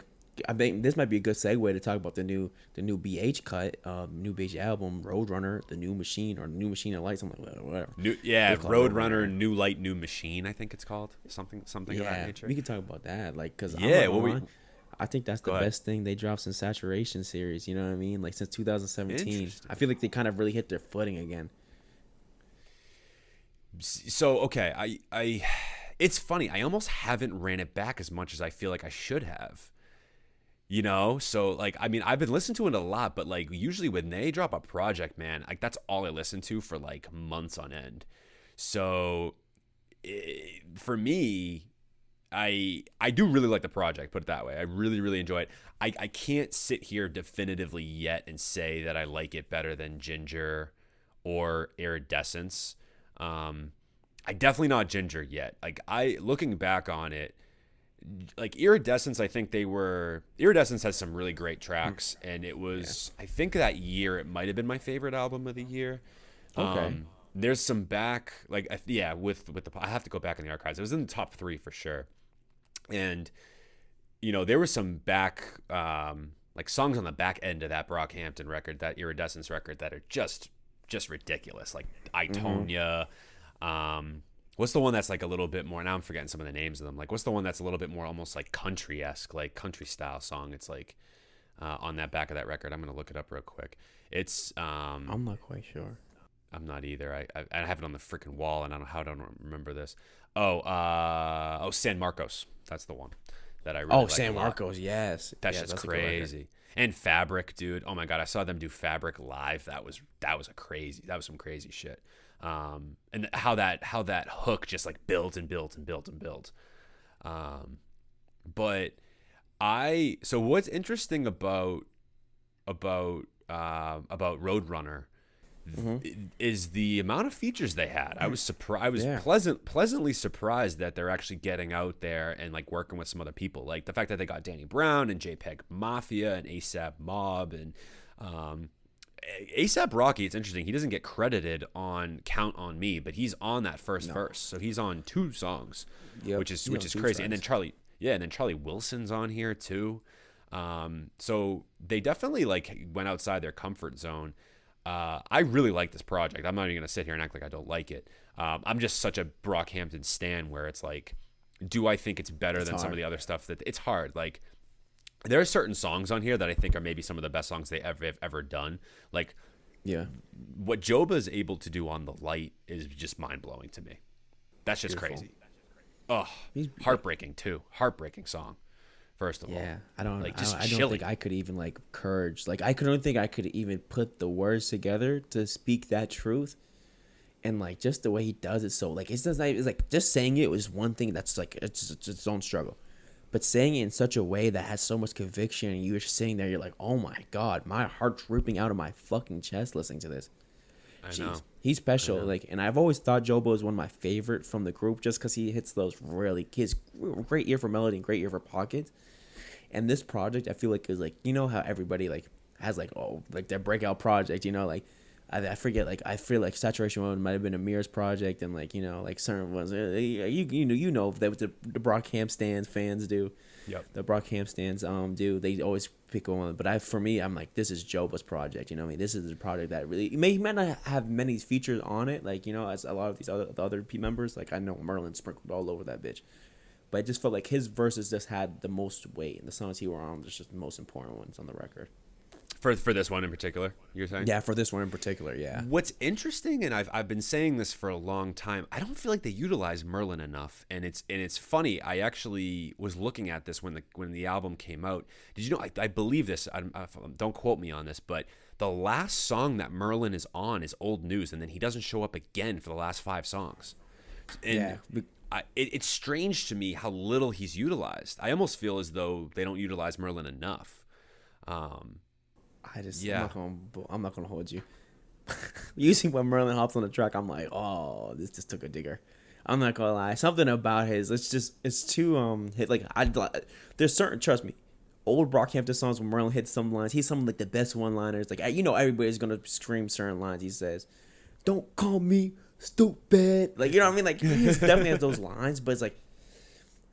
think this might be a good segue to talk about the new BH cut, new BH album, Roadrunner, the new machine or new machine of light, something like that, whatever. Roadrunner, new light, new machine. I think it's called something of that nature. We can talk about that, because I think that's the best thing they dropped since Saturation series. You know what I mean? Like since 2017, I feel like they kind of really hit their footing again. So okay, it's funny. I almost haven't ran it back as much as I feel like I should have. So I've been listening to it a lot, but usually when they drop a project, man, that's all I listen to for months on end. So for me, I do really like the project, put it that way. I really, really enjoy it. I can't sit here definitively yet and say that I like it better than Ginger or Iridescence. I definitely not Ginger yet. Like, looking back on it, like Iridescence, I think Iridescence has some really great tracks, and it was, I think that year it might have been my favorite album of the year. Okay. There's some back, like, yeah, with the, I have to go back in the archives. It was in the top 3 for sure. And, there was some back, like songs on the back end of that Brockhampton record, that Iridescence record, that are just ridiculous. Like Itonia. What's the one that's like a little bit more, now I'm forgetting some of the names of them. Like, what's the one that's a little bit more almost like country-esque, like country style song? It's like, on that back of that record. I'm going to look it up real quick. It's, I'm not quite sure. I'm not either. I have it on the freaking wall, and I don't remember this. San Marcos. That's the one that I really like. San Marcos, yes. That's just crazy. And Fabric, dude. Oh my god, I saw them do Fabric live. That was some crazy shit. And how that hook just like built and built and built and built. But so what's interesting about Roadrunner is the amount of features they had. I was surprised. I was pleasantly surprised that they're actually getting out there and like working with some other people. Like the fact that they got Danny Brown and JPEG Mafia and ASAP Mob and ASAP Rocky. It's interesting. He doesn't get credited on Count on Me, but he's on that first verse. So he's on 2 songs, which is crazy. And then Charlie Wilson's on here too. So they definitely like went outside their comfort zone. I really like this project. I'm not even going to sit here and act like I don't like it. I'm just such a Brockhampton stan where it's like, do I think it's better than some of the other stuff? That it's hard. Like, there are certain songs on here that I think are maybe some of the best songs they have ever done. Like, what Joba is able to do on The Light is just mind-blowing to me. That's just crazy. Oh, heartbreaking too. Heartbreaking song. First of all, I don't think I could even like Courage. Like, I don't think I could even put the words together to speak that truth. And like just the way he does it, so like it's like just saying it was one thing that's like it's its own struggle, but saying it in such a way that has so much conviction, and you're sitting there, you're like, oh my god, my heart's ripping out of my fucking chest listening to this. I know. He's special. Like, and I've always thought Jobo is one of my favorite from the group, just because he hits those his great ear for melody and great ear for pockets. And this project, I feel like, is like, how everybody like has like their breakout project, like I forget, like I feel like Saturation One might have been Amir's project, and like like certain ones that the Brockhamp stands fans do. Yep. The Brockhamp stands do. They always pick one, but for me, I'm like, this is Joba's project. This is the project that really he might not have many features on it, like as a lot of these other members. Like, I know Merlin sprinkled all over that bitch. But I just felt like his verses just had the most weight, and the songs he were on was just the most important ones on the record. For this one in particular, you're saying? Yeah, for this one in particular, yeah. What's interesting, and I've been saying this for a long time, I don't feel like they utilize Merlin enough, and it's funny. I actually was looking at this when the album came out. Did you know? I believe this. Don't quote me on this, but the last song that Merlin is on is Old News, and then he doesn't show up again for the last 5 songs. And it's strange to me how little he's utilized. I almost feel as though they don't utilize Merlin enough. I'm not gonna hold you. Usually when Merlin hops on the track, I'm like, oh, this just took a digger. I'm not gonna lie. Something about it's too there's certain, trust me, old Brockhampton songs when Merlin hits some lines, he's some of like the best one-liners. Like, everybody's gonna scream certain lines. He says, "Don't call me stupid." Like, you know what I mean? Like, he definitely has those lines, but it's like,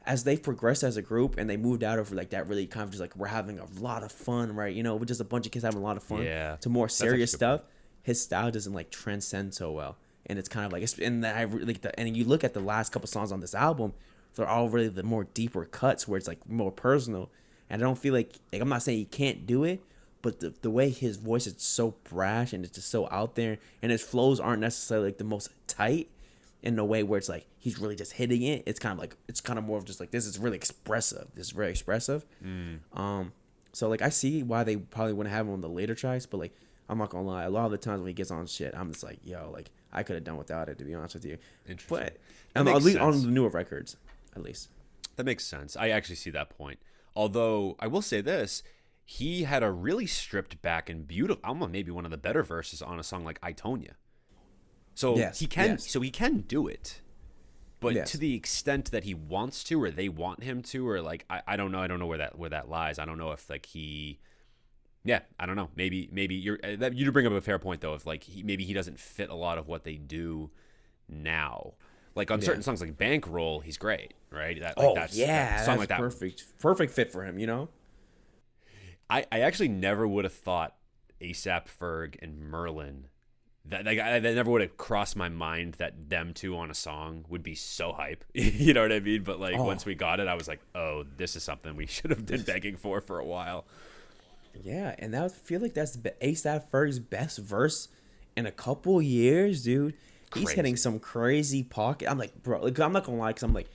as they progressed as a group and they moved out of like that really kind of just like, we're having a lot of fun, right? We're just a bunch of kids having a lot of fun, to more serious stuff. His style doesn't like transcend so well, and it's kind of like, and you look at the last couple songs on this album, they're all really the more deeper cuts where it's like more personal. And I don't feel like I'm not saying he can't do it, but the way his voice is so brash and it's just so out there, and his flows aren't necessarily like the most tight in a way where it's like he's really just hitting it. It's kind of more of just like, this is really expressive. This is very expressive. So like, I see why they probably wouldn't have him on the later tracks, but like, I'm not gonna lie, a lot of the times when he gets on shit, I'm just like, yo, like, I could have done without it, to be honest with you. Interesting. But at least on the newer records, at least. That makes sense. I actually see that point. Although I will say this, he had a really stripped back and beautiful, almost maybe one of the better verses on a song like I Tonya. So he can do it. But to the extent that he wants to, or they want him to, or like I don't know. I don't know where that lies. I don't know if like he. Yeah, I don't know. Maybe you bring up a fair point though. If like maybe he doesn't fit a lot of what they do now. Like on certain songs like Bankroll, he's great, right? That song like that, perfect fit for him. You know. I actually never would have thought A$AP Ferg and Merlin. That never would have crossed my mind that them two on a song would be so hype. You know what I mean? But like once we got it, I was like, oh, this is something we should have been begging for a while. Yeah, and I feel like that's A$AP Ferg's best verse in a couple years, dude. He's hitting some crazy pocket. I'm like, bro, like, I'm not gonna lie, because I'm like,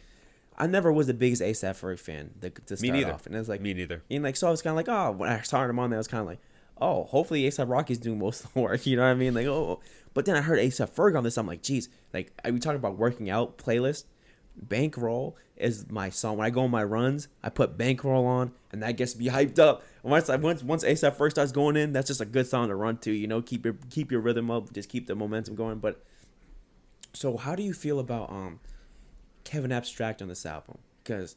I never was the biggest A$AP Ferg fan to start off, and it's like me neither. And like, so I was kind of like, oh, when I started him on there, I was kind of like, oh, hopefully A$AP Rocky's doing most of the work. You know what I mean? Like, oh, but then I heard A$AP Ferg on this. I'm like, geez, like we talk about working out playlist. Bankroll is my song. When I go on my runs, I put Bankroll on, and that gets me hyped up. Once A$AP Ferg starts going in, that's just a good song to run to. You know, keep your rhythm up, just keep the momentum going. But so, how do you feel about Kevin Abstract on this album? Because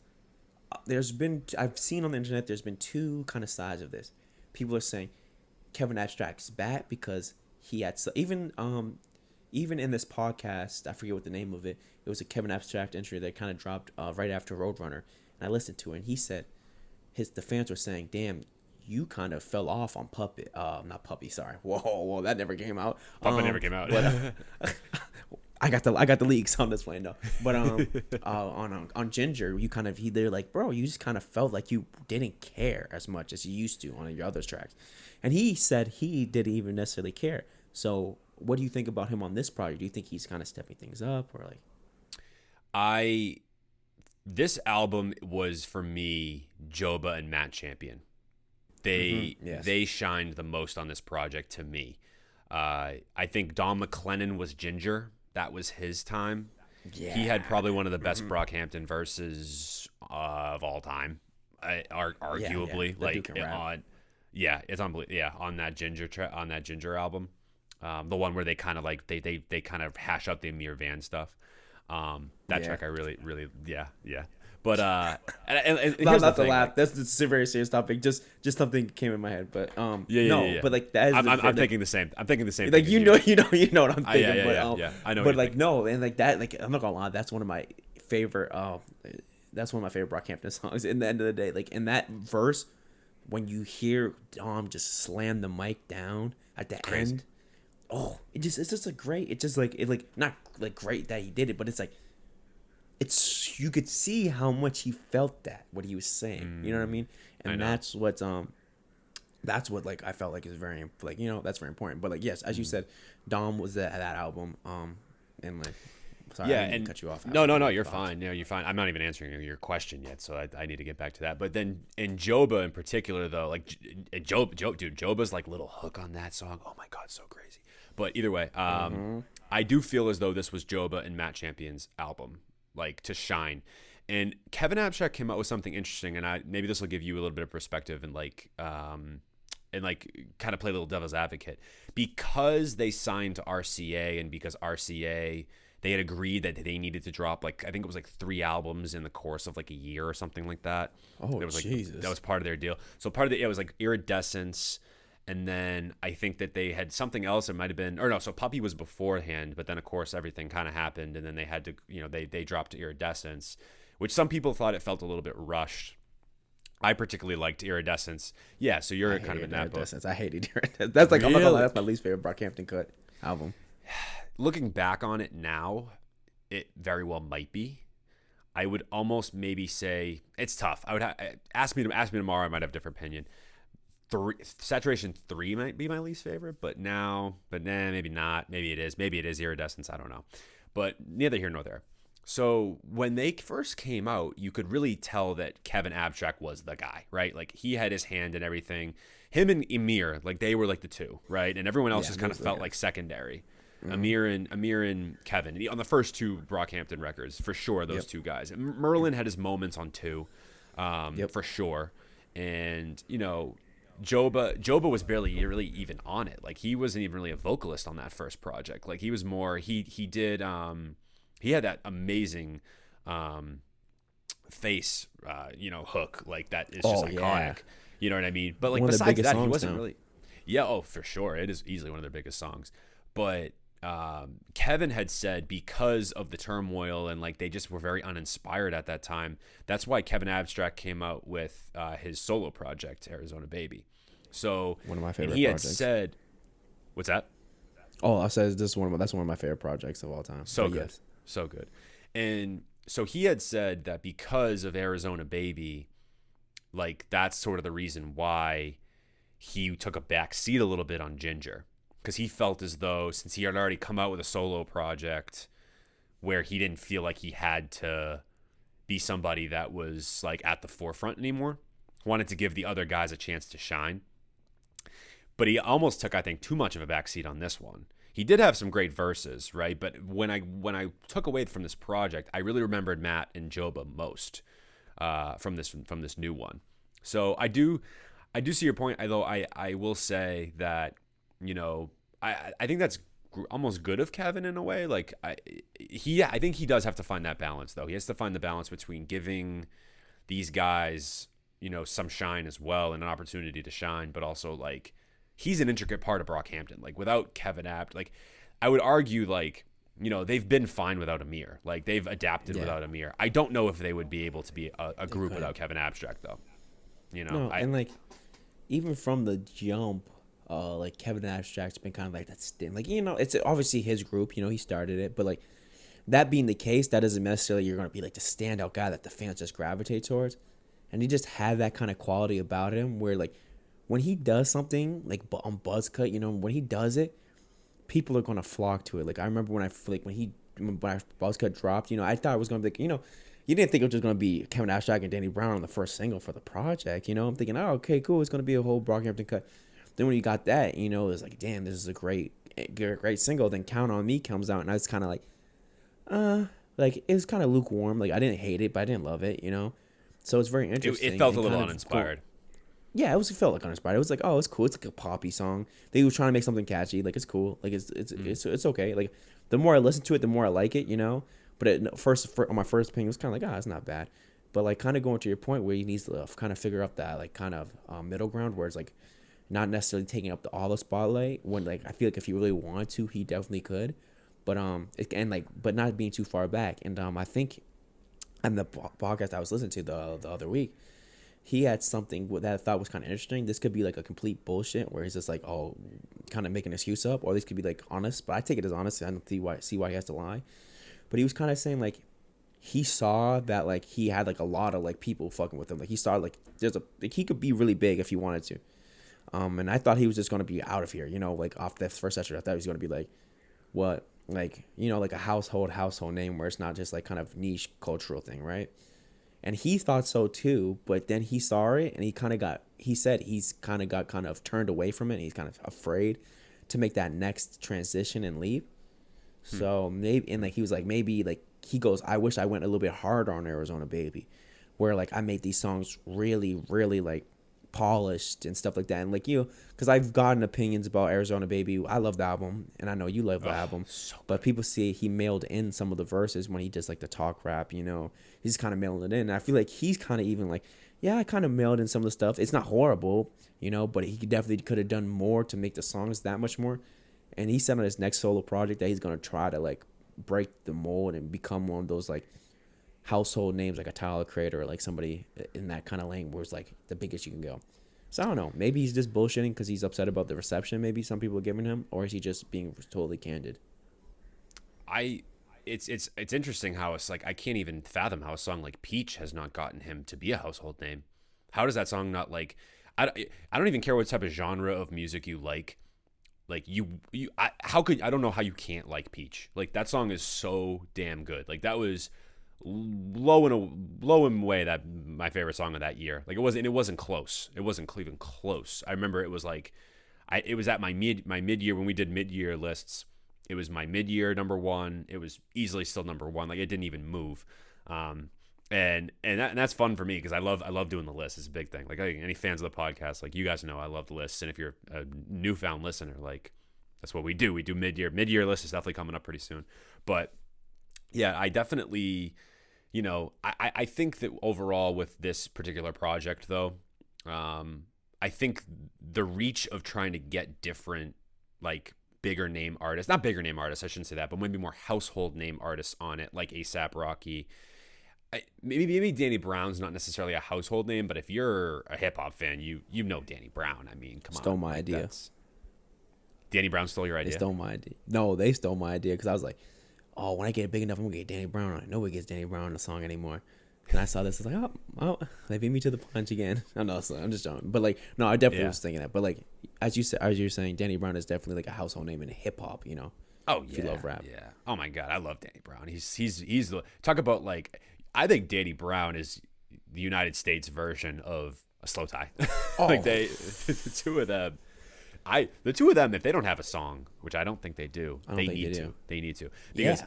I've seen on the internet, there's been two kind of sides of this. People are saying Kevin Abstract's bad because he had even in this podcast, I forget what the name of it. It was a Kevin Abstract entry that kind of dropped right after Roadrunner, and I listened to it. And he said the fans were saying, "Damn, you kind of fell off on Puppet." Not Puppy. Sorry. Whoa, that never came out. Puppet never came out. But, I got the leaks on this one though. But on Ginger, they're like, bro, you just kind of felt like you didn't care as much as you used to on your other tracks. And he said he didn't even necessarily care. So what do you think about him on this project? Do you think he's kind of stepping things up, or like? This album was for me Joba and Matt Champion. They shined the most on this project to me. I think Don McLennan was Ginger. That was his time. Yeah. He had probably one of the best Brockhampton verses of all time, arguably. It's unbelievable. Yeah, on that Ginger album, the one where they kind of like they kind of hash out the Amir Van stuff. That track I really But and not to laugh. That's a very serious topic. Just something came in my head. But But like that is I'm thinking the same. I'm thinking the same. Like you know what I'm thinking. I know. But like no, and like that, like I'm not gonna lie. That's one of my favorite. That's one of my favorite Brockhampton songs. In the end of the day, like in that verse, when you hear Dom just slam the mic down at the end, it's just a great. It's just like not like great that he did it, but it's like. You could see how much he felt what he was saying. You know what I mean? And that's what like I felt like is very like that's very important. But like yes, as you said, Dom was at that album. And like sorry, I didn't cut you off. No, you're fine. No, you're fine. I'm not even answering your question yet, so I need to get back to that. But then in Joba in particular, though, like Joba's like little hook on that song. Oh my god, so crazy. But either way, I do feel as though this was Joba and Matt Champion's album. Like to shine, and Kevin Abstract came out with something interesting, and maybe this will give you a little bit of perspective and kind of play a little devil's advocate, because they signed to RCA, and because RCA they had agreed that they needed to drop like I think it was like 3 albums in the course of like a year or something like that. Oh, it was Jesus. That was part of their deal. So part of it was like Iridescence. And then I think that they had something else. It might have been, or no. So Puppy was beforehand, but then of course everything kind of happened, and then they had to, they dropped to Iridescence, which some people thought it felt a little bit rushed. I particularly liked Iridescence. Yeah, so you're kind of in that boat. I hated Iridescence. That's like really? I'm not gonna lie, that's my least favorite Brockhampton cut album. Looking back on it now, it very well might be. I would almost maybe say it's tough. I would ask me tomorrow. I might have a different opinion. Saturation 3 might be my least favorite, but maybe not. Maybe it is Iridescence. I don't know, but neither here nor there. So when they first came out, you could really tell that Kevin Abstract was the guy, right? Like he had his hand in everything. Him and Emir, like they were like the two, right? And everyone else just kind of felt like secondary. Amir and Kevin on the first two Brockhampton records for sure. Those two guys. Merlin had his moments on two, for sure, and Joba was barely really even on it. Like he wasn't even really a vocalist on that first project. Like he was more he did he had that amazing face hook like that is just iconic. Yeah. You know what I mean? But like one besides that, he wasn't really. Yeah, oh for sure, it is easily one of their biggest songs. But Kevin had said because of the turmoil and like they just were very uninspired at that time. That's why Kevin Abstract came out with his solo project, Arizona Baby. So one of my favorite. And he projects. Had said, "What's that?" Oh, I said that's one of my favorite projects of all time. So good, so good. And so he had said that because of Arizona Baby, like that's sort of the reason why he took a back seat a little bit on Ginger. Because he felt as though since he had already come out with a solo project where he didn't feel like he had to be somebody that was like at the forefront anymore, wanted to give the other guys a chance to shine. But he almost took, I think, too much of a backseat on this one. He did have some great verses, right? But when I took away from this project, I really remembered Matt and Joba most from this new one. So I do see your point. Although I will say that. I think that's almost good of Kevin in a way. Like I think he does have to find that balance though. He has to find the balance between giving these guys, some shine as well and an opportunity to shine, but also like he's an intricate part of Brockhampton. Like without Kevin like I would argue like, they've been fine without Amir. Like they've adapted without Amir. I don't know if they would be able to be a group without Kevin Abstract though. And like even from the jump, like Kevin Abstract's been kind of like that stint. Like, it's obviously his group, he started it, but like that being the case, that doesn't necessarily you're going to be like the standout guy that the fans just gravitate towards. And he just had that kind of quality about him where like when he does something like on Buzzcut, when he does it, people are going to flock to it. Like I remember when Buzzcut dropped, I thought it was going to be like, you didn't think it was just going to be Kevin Abstract and Danny Brown on the first single for the project, I'm thinking, oh, okay, cool, it's going to be a whole Brockhampton cut. Then when you got that, it's like, damn, this is a great single. Then Count on Me comes out, and I was kind of like, it was kind of lukewarm. Like, I didn't hate it, but I didn't love it, So it's very interesting. It felt a little uninspired. Cool. Yeah, it felt like uninspired. It was like, oh, it's cool. It's like a poppy song. They were trying to make something catchy. Like, it's cool. Like, it's okay. Like, the more I listen to it, the more I like it, But on my first opinion, it was kind of like, it's not bad. But, like, kind of going to your point where he needs to kind of figure out that, like, kind of middle ground where it's, like, not necessarily taking up all the spotlight when like I feel like if he really wanted to, he definitely could, but but not being too far back. And I think on the podcast I was listening to the other week, he had something that I thought was kind of interesting. This could be like a complete bullshit where he's just like, oh, kind of making an excuse up, or this could be like honest. But I take it as honest. I don't see why he has to lie. But he was kind of saying like he saw that like he had like a lot of like people fucking with him. Like he saw like he could be really big if he wanted to. And I thought he was just going to be out of here, like off the first session. I thought he was going to be like, what, like, like a household name where it's not just like kind of niche cultural thing, right? And he thought so too, but then he saw it and he said he's kind of got turned away from it. And he's kind of afraid to make that next transition and leave. So maybe, and like he was like, maybe like he goes, I wish I went a little bit harder on Arizona Baby, where like I made these songs really, really like polished and stuff like that. And like because I've gotten opinions about Arizona Baby. I love the album and I know you love the album, but people say he mailed in some of the verses when he does like the talk rap, he's kind of mailing it in. And I feel like he's kind of even like, yeah, I kind of mailed in some of the stuff. It's not horrible, but he definitely could have done more to make the songs that much more. And he said on his next solo project that he's going to try to like break the mold and become one of those like household names like a Tyler Creator or like somebody in that kind of lane where it's like the biggest you can go. So I don't know. Maybe he's just bullshitting because he's upset about the reception maybe some people are giving him, or is he just being totally candid? It's interesting how it's like I can't even fathom how a song like Peach has not gotten him to be a household name. How does that song not like? I don't even care what type of genre of music you like. Like I don't know how you can't like Peach. Like that song is so damn good. Like that was blow and away that my favorite song of that year. Like it wasn't close. It wasn't even close. I remember it was like it was at my mid year when we did mid-year lists. It was my mid-year number one. It was easily still number one. Like, it didn't even move. And that's fun for me because I love doing the list. It's a big thing. Like, any fans of the podcast, like, you guys know I love the lists. And if you're a newfound listener, like, that's what we do. We do mid-year. Mid-year list is definitely coming up pretty soon. But yeah, I definitely, I think that overall with this particular project though, I think the reach of trying to get different, like, bigger name artists, not bigger name artists, I shouldn't say that, but maybe more household name artists on it, like A$AP Rocky. Maybe Danny Brown's not necessarily a household name, but if you're a hip hop fan, you know Danny Brown. I mean, come on. Stole my idea. Danny Brown stole your idea? They stole my idea. No, they stole my idea because I was like, oh, when I get big enough, I'm going to get Danny Brown. Nobody gets Danny Brown in the song anymore. And I saw this, I was like, oh, they beat me to the punch again. I know, so I'm just joking. But, like, no, I definitely was thinking that. But, like, as you're saying, Danny Brown is definitely, like, a household name in hip-hop, Oh, yeah. If you love rap. Yeah. Oh, my God. I love Danny Brown. He's the... Talk about, like... I think Danny Brown is the United States version of a Slow Tie. Oh. Like, the two of them... The two of them, if they don't have a song, which I don't think they do, they need to. They need to. Because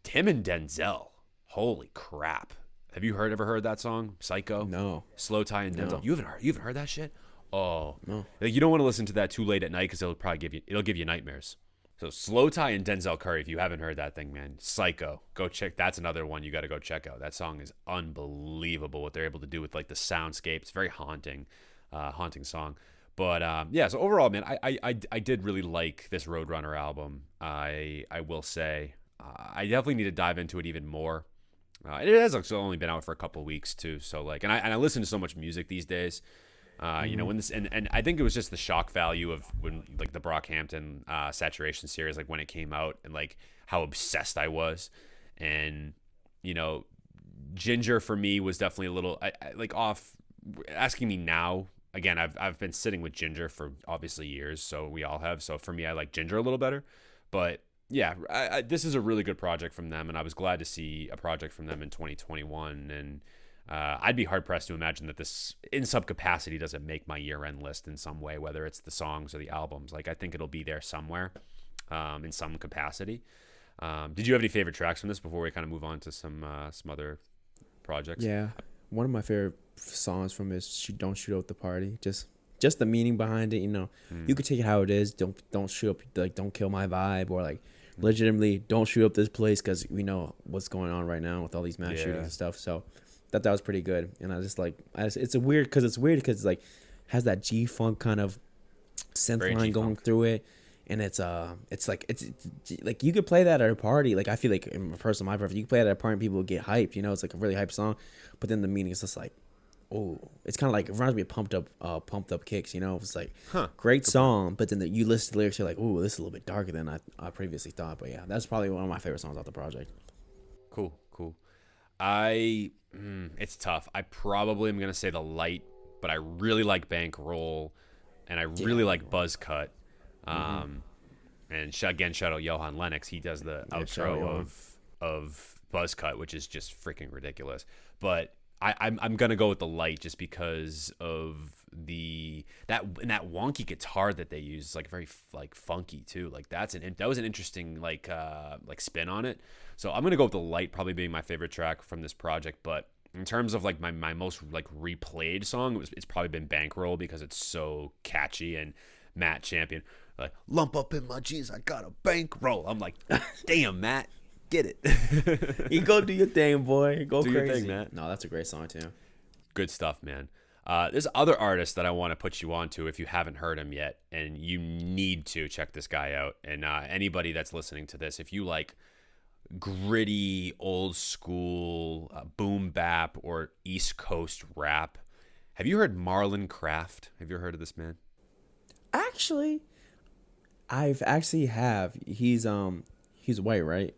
Tim and Denzel, holy crap. Have you ever heard that song, Psycho? No. Slow Tie and Denzel. No. You haven't heard that shit? Oh. No. Like, you don't want to listen to that too late at night because it'll give you nightmares. So Slow Tie and Denzel Curry, if you haven't heard that thing, man, Psycho. Go check. That's another one you got to go check out. That song is unbelievable what they're able to do with, like, the soundscape. It's very haunting song. But so overall, man, I did really like this Roadrunner album. I will say I definitely need to dive into it even more. It has actually only been out for a couple of weeks too, so, like, and I listen to so much music these days. When this and I think it was just the shock value of when, like, the Brockhampton Saturation series, like, when it came out, and, like, how obsessed I was, and Ginger for me was definitely a little like off. Asking me now. Again, I've been sitting with Ginger for obviously years, so we all have. So for me, I like Ginger a little better. But yeah, this is a really good project from them, and I was glad to see a project from them in 2021. And I'd be hard pressed to imagine that this, in some capacity, doesn't make my year-end list in some way, whether it's the songs or the albums. Like, I think it'll be there somewhere, in some capacity. Did you have any favorite tracks from this before we kind of move on to some other projects? Yeah. One of my favorite songs from is "Don't Shoot Up the Party." Just the meaning behind it, You could take it how it is. Don't shoot up, like, don't kill my vibe, or, like, legitimately don't shoot up this place because we know what's going on right now with all these mass shootings and stuff. So that was pretty good, and I just like it's weird because like has that G-funk kind of synth Very line G-funk going through it. And it's like you could play that at a party. Like, I feel like, in my preference, you can play it at a party and people will get hyped. It's like a really hyped song, but then the meaning is just like, oh, it's kind of like, it reminds me of pumped up kicks. It's like great song, but then you listen to the lyrics, you're like, oh, this is a little bit darker than I previously thought. But yeah, that's probably one of my favorite songs off the project. Cool. It's tough. I probably am gonna say The Light, but I really like Bankroll, and I really like Buzz Cut. And again, shout out Johan Lennox. He does the outro of Buzz Cut, which is just freaking ridiculous. But I'm gonna go with The Light just because of that wonky guitar that they use is, like, very, like, funky too. Like, that was an interesting like spin on it. So I'm gonna go with The Light, probably being my favorite track from this project. But in terms of, like, my most, like, replayed song, it's probably been Bankroll because it's so catchy. And Matt Champion, like, lump up in my jeans, I got a bankroll. I'm like, damn, Matt, get it. You go do your thing, boy. Go do crazy. Your thing, Matt. No, that's a great song too. Good stuff, man. There's other artists that I want to put you on to if you haven't heard him yet, and you need to check this guy out. And anybody that's listening to this, if you like gritty, old school boom bap or East Coast rap, have you heard Marlon Craft? Have you ever heard of this man? Actually, I've actually have. He's white, right?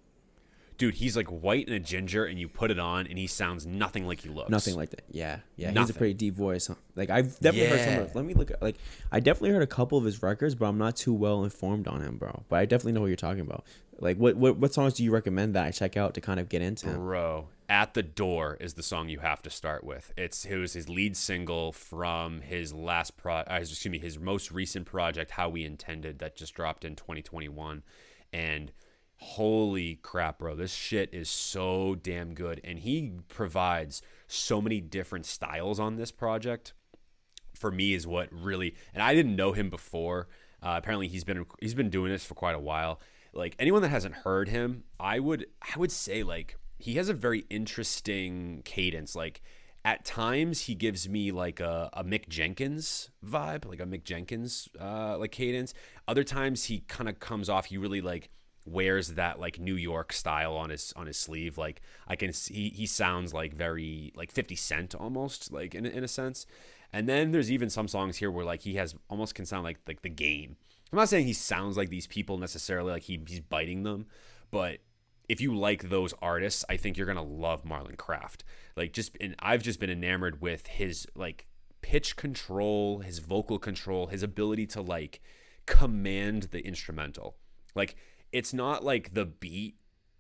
dude, he's like white and a ginger, and you put it on, and he sounds nothing like he looks. Nothing like that. Yeah. Nothing. He's a pretty deep voice. Like I've definitely heard some of. Let me look at like I definitely heard a couple of his records, but I'm not too well informed on him, bro. But I definitely know what you're talking about. Like what songs do you recommend that I check out to kind of get into him? Bro, At the Door is the song you have to start with. It was his lead single from his his most recent project, How We Intended, that just dropped in 2021. And holy crap, bro, this shit is so damn good. And he provides so many different styles on this project. For me, is what really, and I didn't know him before. Apparently, he's been doing this for quite a while. Like anyone that hasn't heard him, I would say like he has a very interesting cadence. Like at times he gives me like a Mick Jenkins vibe, like a Mick Jenkins like cadence. Other times he kind of comes off, he really like wears that like New York style on his sleeve. Like I can see he sounds like very like 50 Cent almost, like in a sense. And then there's even some songs here where like he has almost can sound like The Game. I'm not saying he sounds like these people necessarily, like he's biting them, but if you like those artists, I think you're gonna love Marlon Craft. I've just been enamored with his like pitch control, his vocal control, his ability to like command the instrumental. Like it's not like the beat,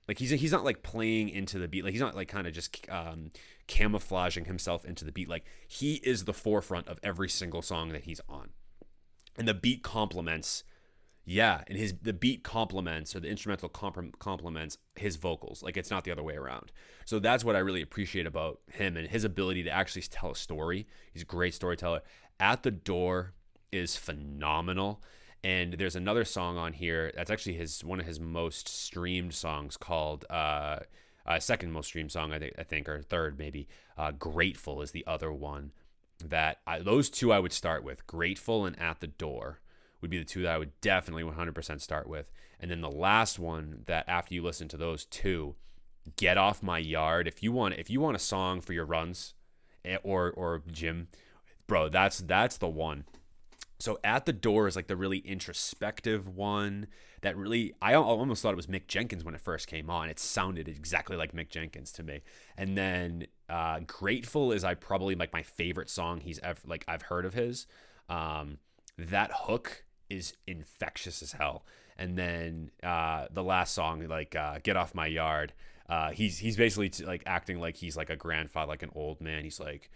like he's not like playing into the beat, like he's not like kind of just camouflaging himself into the beat. Like he is the forefront of every single song that he's on. And the beat complements, and the beat complements, or the instrumental complements his vocals. Like it's not the other way around. So that's what I really appreciate about him and his ability to actually tell a story. He's a great storyteller. At the Door is phenomenal. And there's another song on here that's actually one of his most streamed songs called second most streamed song I think, or third maybe. Grateful is the other one. Those two I would start with. Grateful and At the Door would be the two that I would definitely 100% start with. And then the last one that after you listen to those two, Get Off My Yard. If you want a song for your runs or gym, bro, that's the one. So At the Door is like the really introspective one that really, I almost thought it was Mick Jenkins when it first came on. It sounded exactly like Mick Jenkins to me. And then Grateful is probably like my favorite song I've heard of his. That hook is infectious as hell. And then the last song, like Get Off My Yard, he's basically like acting like he's like a grandfather, like an old man. He's like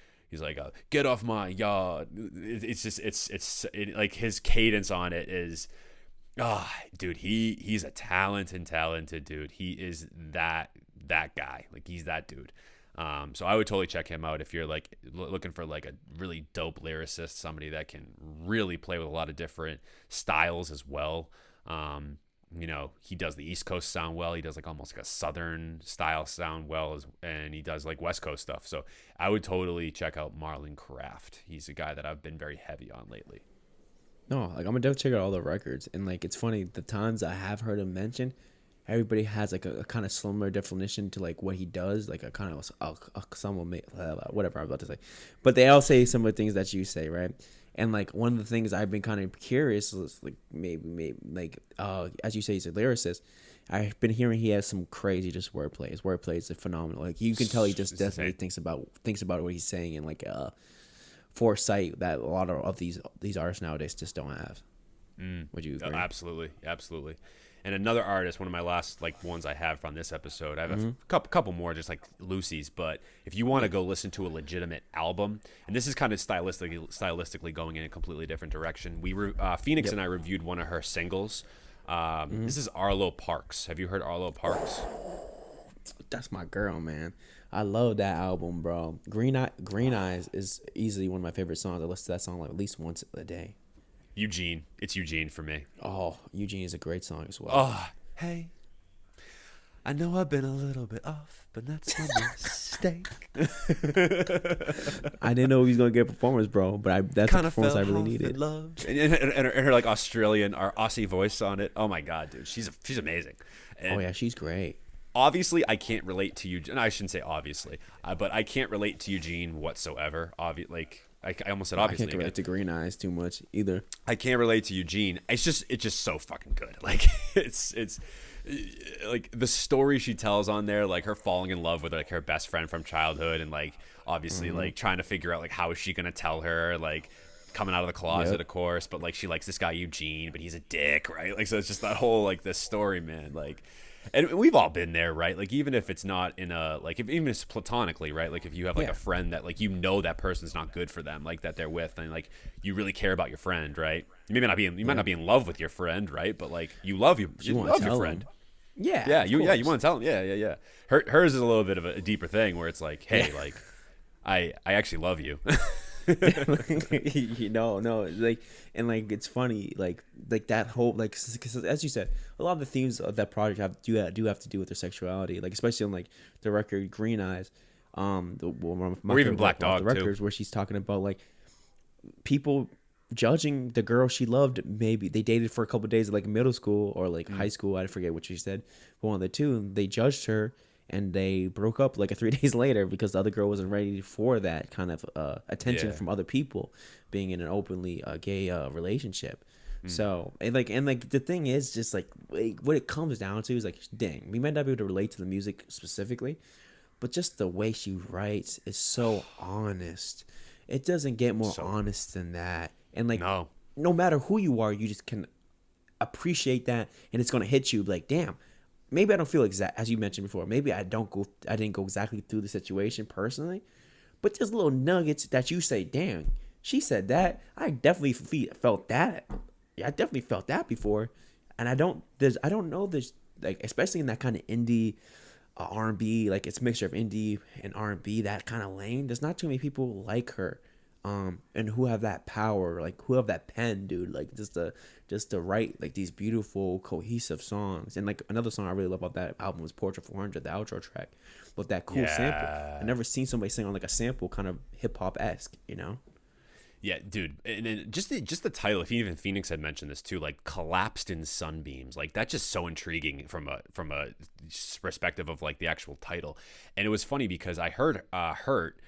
get off my yard. It's like his cadence on it is, dude, he's a talented dude. He is that guy. Like he's that dude. So I would totally check him out if you're like looking for like a really dope lyricist, somebody that can really play with a lot of different styles as well. He does the East Coast sound well. He does like almost like a Southern style sound well, and he does like West Coast stuff. So I would totally check out Marlon Craft. He's a guy that I've been very heavy on lately. No, like I'm gonna definitely check out all the records. And like it's funny, the times I have heard him mention, everybody has like a kind of similar definition to like what he does, like a kind of someone may whatever I'm about to say, but they all say similar things that you say, right? And like one of the things I've been kind of curious is like maybe like as you say, he's a lyricist. I've been hearing he has some crazy just wordplay. His wordplay is phenomenal. Like you can tell he just definitely thinks about what he's saying, and like foresight that a lot of these artists nowadays just don't have. Would you agree? Absolutely. And another artist, one of my last like ones I have from this episode, I have a couple more just like loosies, but if you want to go listen to a legitimate album, and this is kind of stylistically going in a completely different direction, Phoenix and I reviewed one of her singles. This is Arlo Parks. Have you heard Arlo Parks? That's my girl, man. I love that album, bro. Green Eyes is easily one of my favorite songs. I listen to that song like at least once a day. Eugene. It's Eugene for me. Oh, Eugene is a great song as well. Oh, hey. I know I've been a little bit off, but that's my mistake. I didn't know he was going to get a performance, bro, but that's a performance I really needed. And her like Australian or Aussie voice on it. Oh my God, dude. She's amazing. And yeah, she's great. Obviously, I can't relate to Eugene. I shouldn't say obviously, but I can't relate to Eugene whatsoever. I almost said obviously. I can't relate to Green Eyes too much either. I can't relate to Eugene. It's just so fucking good. Like it's like the story she tells on there, like her falling in love with like her best friend from childhood, and like obviously like trying to figure out like how is she gonna tell her, like coming out of the closet, of course, but like she likes this guy Eugene, but he's a dick, right? Like, so it's just that whole like this story, man. Like, and we've all been there, right? Like, even if it's not in a like, if even if it's platonically, right? Like, if you have like a friend that like that person's not good for them, like that they're with, and like you really care about your friend, right? You might not be in love with your friend, right? But like you love your friend. Yeah, you want to tell them, yeah. Hers is a little bit of a deeper thing where it's like, hey, like I actually love you. No, like, and like it's funny, like that whole like, cause as you said, a lot of the themes of that project do have to do with their sexuality, like especially on like the record Green Eyes, or even Black Dog, the records too, where she's talking about like people judging the girl she loved. Maybe they dated for a couple of days, like middle school or like high school. I forget what she said, but one of the two. They judged her, and they broke up like 3 days later because the other girl wasn't ready for that kind of attention from other people, being in an openly gay relationship. So and the thing is just like what it comes down to is like, dang, we might not be able to relate to the music specifically, but just the way she writes is so honest. It doesn't get more honest than that. And like, no matter who you are, you just can appreciate that, and it's gonna hit you like, damn. Maybe I don't feel as you mentioned before. Maybe I didn't go exactly through the situation personally, but there's little nuggets that you say, damn, she said that. I definitely felt that. Yeah, I definitely felt that before, and I don't know there's like, especially in that kind of indie R&B, like it's a mixture of indie and R&B, that kind of lane. There's not too many people like her, and who have that power, like who have that pen, dude, like just to write like these beautiful cohesive songs. And like another song I really love about that album was Portrait 400, the outro track, with that cool sample. I never seen somebody sing on like a sample kind of hip-hop-esque, you know. Yeah, dude, and then just the title. If even Phoenix had mentioned this too, like collapsed in sunbeams, like that's just so intriguing from a perspective of like the actual title. And it was funny because I heard Hurt,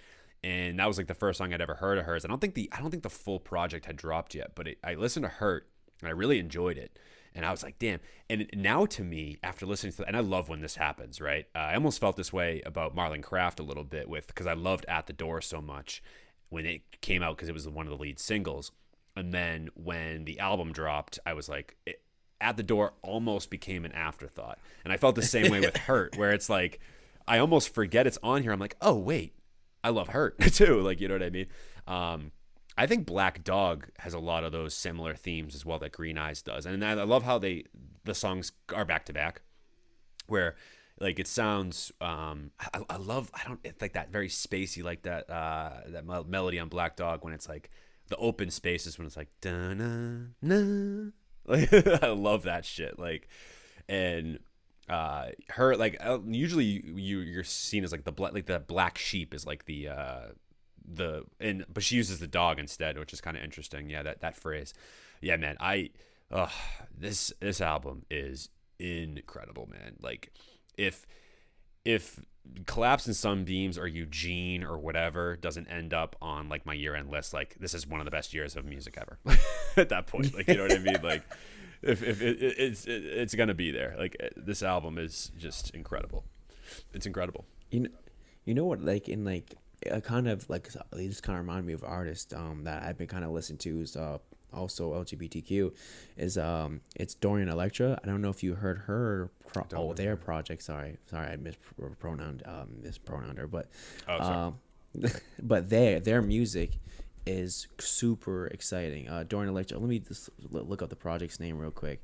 and that was like the first song I'd ever heard of hers. I don't think the full project had dropped yet, but I listened to Hurt and I really enjoyed it. And I was like, damn. And now to me, after listening to, and I love when this happens, right? I almost felt this way about Marlon Craft a little bit because I loved At the Door so much when it came out because it was one of the lead singles. And then when the album dropped, I was like, At the Door almost became an afterthought. And I felt the same way with Hurt, where it's like, I almost forget it's on here. I'm like, oh, wait, I love Hurt too. Like, you know what I mean? I think Black Dog has a lot of those similar themes as well that Green Eyes does. And I love how the songs are back to back, where like it sounds it's like that very spacey, like that melody on Black Dog when it's like the open spaces, when it's like da na na, like I love that shit. Like, and her, like usually you're seen as like the black sheep is like but she uses the dog instead, which is kind of interesting. Yeah, that phrase. Yeah, man, this album is incredible, man. Like, if Collapse in Sunbeams or Eugene or whatever doesn't end up on like my year-end list, like this is one of the best years of music ever. At that point, like, you know what I mean? Like, if it's gonna be there. Like, this album is just incredible. It's incredible. You know what? Like, in like kind of like, they just kind of remind me of artists that I've been kind of listening to is also LGBTQ is it's Dorian Electra. I don't know if you heard her their project. Sorry, I mispronounced her, but but their music is super exciting. Dorian Electra. Let me just look up the project's name real quick.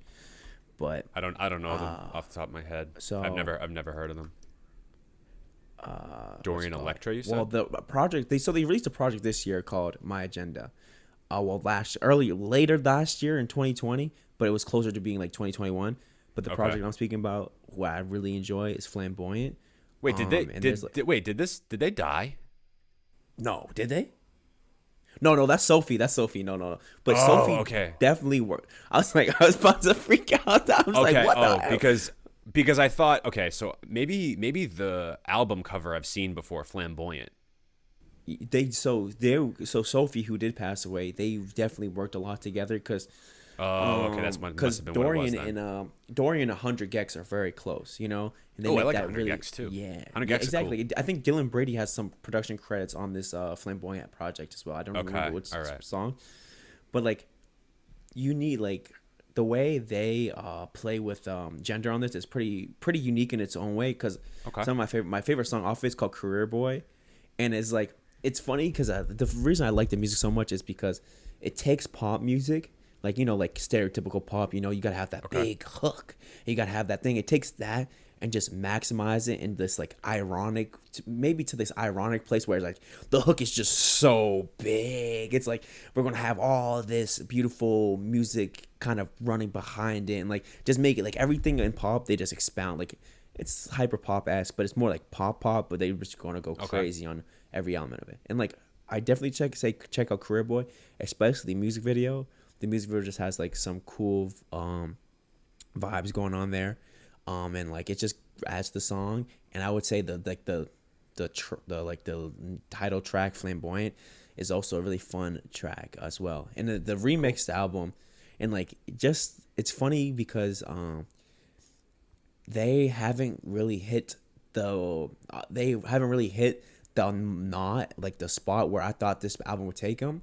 But I don't know them off the top of my head. So I've never heard of them. Dorian Electra, you said? Well, the project they released a project this year called My Agenda. Later last year in 2020, but it was closer to being like 2021. But the project I'm speaking about, what I really enjoy, is Flamboyant. Wait, did they die? No, did they? No, that's Sophie. No. But Sophie definitely worked. I was about to freak out. I was like, what the hell? Because I thought, so maybe the album cover I've seen before, Flamboyant. So Sophie, who did pass away, they definitely worked a lot together because Oh, okay, must have been what it was then. Dorian and 100 Gex are very close, you know. And I like 100 Gex too. Yeah, 100 Gex exactly. Cool. I think Dylan Brady has some production credits on this Flamboyant project as well. I don't remember which song, but like, you need like the way they play with gender on this is pretty unique in its own way. Because some of my favorite song off it is called Career Boy, and it's like, it's funny because the reason I like the music so much is because it takes pop music. Like, you know, like stereotypical pop, you know, you got to have that big hook. You got to have that thing. It takes that and just maximize it in this like ironic, maybe to this ironic place where it's like the hook is just so big. It's like, we're going to have all this beautiful music kind of running behind it and like just make it like everything in pop. They just expound like it's hyper pop-esque, but it's more like pop, but they're just going to go crazy on every element of it. And like, I definitely check out Career Boy, especially the music video. The music video just has like some cool vibes going on there, and like it just adds to the song. And I would say the title track Flamboyant is also a really fun track as well. And the remixed album, and like just it's funny because they haven't really hit the not like the spot where I thought this album would take them.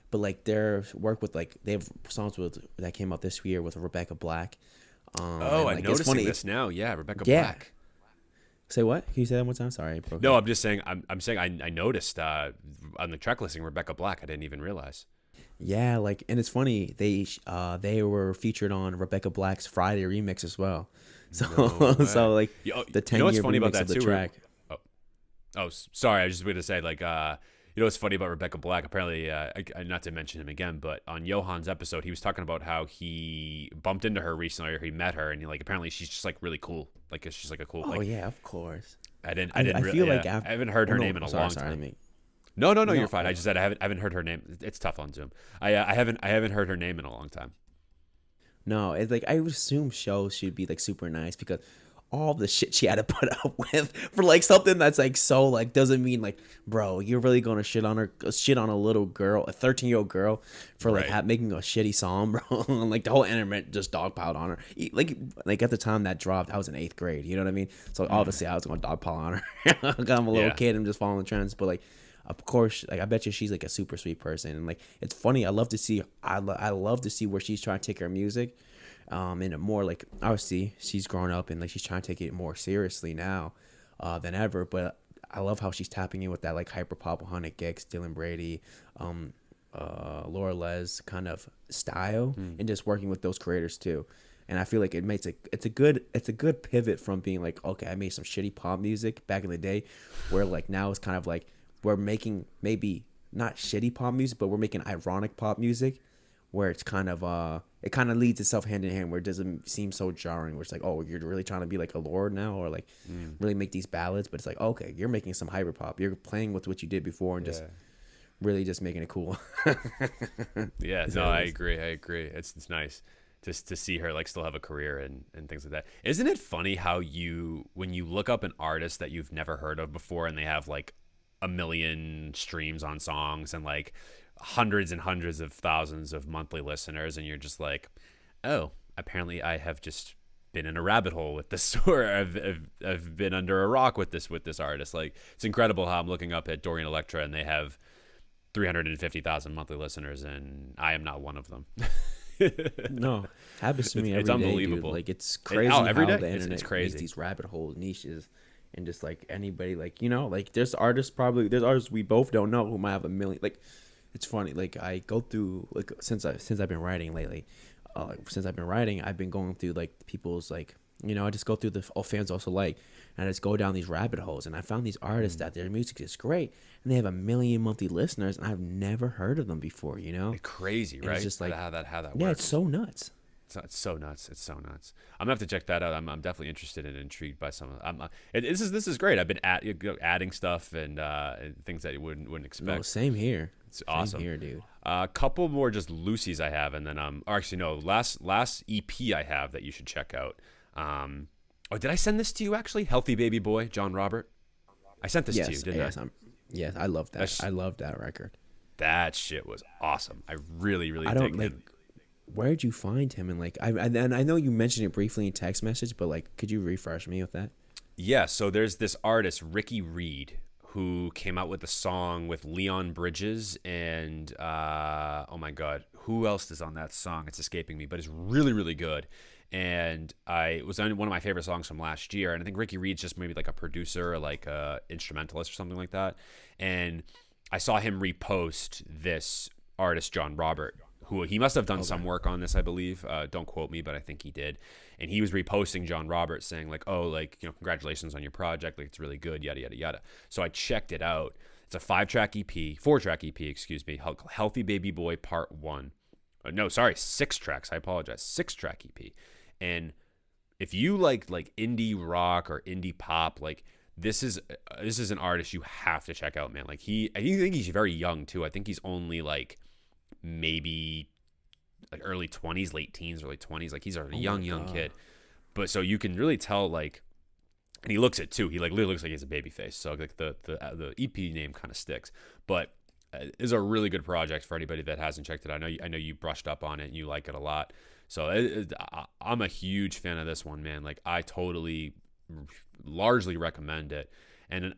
But like their work with like they have songs that came out this year with Rebecca Black. I'm like, noticing this now. Yeah, Rebecca Black. Say what? Can you say that one time? Sorry. No, I'm just saying. I'm saying I noticed on the track listing Rebecca Black. I didn't even realize. Yeah, like, and it's funny they were featured on Rebecca Black's Friday remix as well. So so like the 10-year remix of the track. Sorry. I was just going to say like. You know what's funny about Rebecca Black? Apparently, not to mention him again, but on Johan's episode, he was talking about how he bumped into her recently, or he met her, and he, like apparently she's just like really cool. Like she's like a cool. Oh yeah, of course. I haven't heard her name in a long time. No, you're fine. I just said I haven't heard her name. It's tough on Zoom. I haven't heard her name in a long time. No, it's like I would assume shows should be like super nice because all the shit she had to put up with for like something that's like so like doesn't mean like, bro, you're really gonna shit on a little girl, a 13-year-old girl for like making a shitty song, bro. Like the whole internet just dogpiled on her. Like at the time that dropped, I was in 8th grade. You know what I mean? So obviously I was gonna dogpile on her. I'm a little kid and just following the trends, but like. Of course, like I bet you she's like a super sweet person, and like it's funny. I love to see where she's trying to take her music. And more like obviously she's grown up and like she's trying to take it more seriously now than ever. But I love how she's tapping in with that like hyper pop 100 Gex, Dylan Brady, Laura Les kind of style, and just working with those creators too. And I feel like it's a good pivot from being like, okay, I made some shitty pop music back in the day, where like now it's kind of like we're making maybe not shitty pop music, but we're making ironic pop music. Where it's kind of it kind of leads itself hand in hand, where it doesn't seem so jarring. Where it's like, oh, you're really trying to be like a lord now, or like really make these ballads. But it's like, okay, you're making some hyper pop. You're playing with what you did before and just really just making it cool. Yeah, no, I agree. It's nice just to see her like still have a career and things like that. Isn't it funny how when you look up an artist that you've never heard of before and they have like 1 million streams on songs and like hundreds and hundreds of thousands of monthly listeners, and you're just like, oh, apparently I have just been in a rabbit hole with this, or I've been under a rock with this artist. Like, it's incredible how I'm looking up at Dorian Electra and they have 350,000 monthly listeners, and I am not one of them. No, happens to me it's every unbelievable. Day, dude. Like, it's crazy how every day? The internet it's crazy. Makes these rabbit hole niches. And just like anybody, like, you know, like there's artists we both don't know who might have 1 million. Like, it's funny. Like I go through like since I've been writing lately, I've been going through like people's like, you know, I just go through the fans also like, and I just go down these rabbit holes, and I found these artists that their music is great, and they have 1 million monthly listeners, and I've never heard of them before. You know, it's crazy, right? It's just like how that works. Yeah, it's so nuts. It's so nuts. It's so nuts. I'm gonna have to check that out. I'm definitely interested and intrigued by some of them. This is great. I've been adding stuff and things that you wouldn't expect. No, same here. It's awesome. Same here, dude. A couple more just Lucy's I have, and then or actually no, last EP I have that you should check out. Did I send this to you actually? Healthy Baby Boy, John Robert. I sent this to you, didn't I? Yes, I love that. I love that record. That shit was awesome. I really dig him. where'd you find him? And like, and I know you mentioned it briefly in text message, but like, could you refresh me with that? Yeah, so there's this artist, Ricky Reed, who came out with a song with Leon Bridges and oh my god, who else is on that song? It's escaping me, but it's really really good. And it was one of my favorite songs from last year. And I think Ricky Reed's just maybe like a producer or like a instrumentalist or something like that. And I saw him repost this artist John Robert, who he must have done some work on this, I believe. Don't quote me, but I think he did. And he was reposting John Roberts saying like, oh, like, you know, congratulations on your project. Like, it's really good, yada, yada, yada. So I checked it out. It's a 4-track EP, excuse me. Healthy Baby Boy Part 1. No, sorry, 6 tracks. I apologize. 6-track EP. And if you like indie rock or indie pop, like this is an artist you have to check out, man. Like I think he's very young too. I think he's only like maybe like early 20s, late teens, early 20s. Like he's a young kid. But so you can really tell, like, and he looks it too. He like literally looks like he has a baby face. So like the EP name kind of sticks. But is a really good project for anybody that hasn't checked it out. I know you brushed up on it and you like it a lot. So I'm a huge fan of this one, man. Like I totally, largely recommend it. And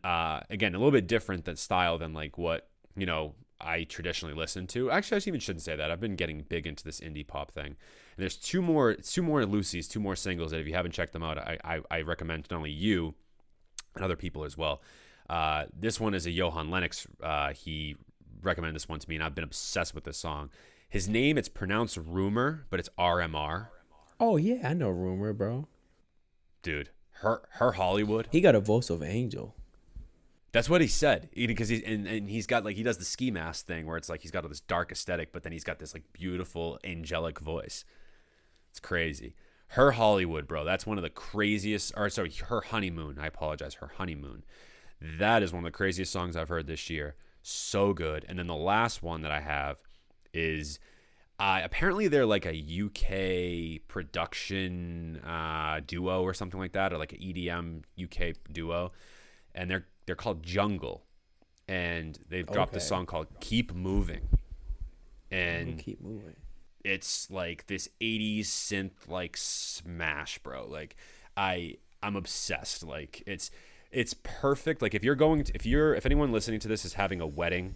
again, a little bit different than style than like what, you know, I traditionally listen to. Actually, I even shouldn't say that. I've been getting big into this indie pop thing. And there's two more Lucy's, 2 more singles that if you haven't checked them out, I recommend to not only you and other people as well. This one is a Johan Lennox. He recommended this one to me, and I've been obsessed with this song. His name, it's pronounced Rumor, but it's RMR. Oh yeah, I know Rumor, bro. Dude, her Hollywood. He got a voice of an angel. That's what he said, because he's got like, he does the ski mask thing where it's like he's got all this dark aesthetic, but then he's got this like beautiful angelic voice. It's crazy. Her Hollywood, bro. That's one of the craziest. Or sorry, Her Honeymoon. I apologize. Her Honeymoon. That is one of the craziest songs I've heard this year. So good. And then the last one that I have is apparently they're like a UK production duo or something like that, or like an EDM UK duo, and they're called Jungle, and they've dropped a song called Keep Moving, and Keep Moving. It's like this 80s synth like smash, bro. Like I'm obsessed. Like it's perfect. Like if anyone listening to this is having a wedding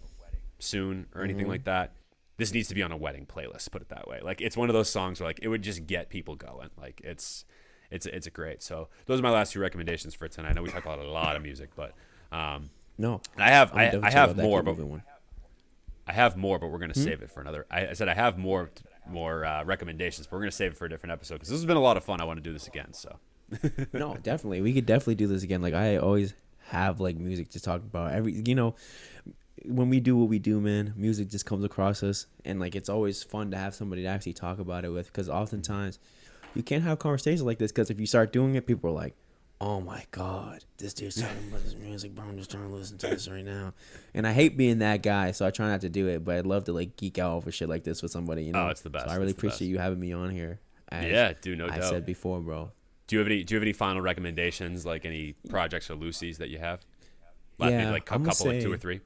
soon or anything like that, this needs to be on a wedding playlist, put it that way. Like it's one of those songs where like it would just get people going. Like it's a great. So those are my last 2 recommendations for tonight. I know we talk about a lot of music, but no, I have more, but I have more, but we're gonna save it for another. I said I have more recommendations, but we're gonna save it for a different episode because this has been a lot of fun. I want to do this again. So no, definitely, we could definitely do this again. Like I always have like music to talk about. When we do what we do, man, music just comes across us, and like it's always fun to have somebody to actually talk about it with, because oftentimes you can't have conversations like this, because if you start doing it, people are like, oh my god, this dude's talking about this music, bro, I'm just trying to listen to this right now. And I hate being that guy, so I try not to do it, but I'd love to like geek out over shit like this with somebody, you know. Oh, it's the best. So I really appreciate you having me on here. No doubt. I said before, bro. Do you have any final recommendations, like any projects or Lucy's that you have? Maybe like a couple, like 2 or 3.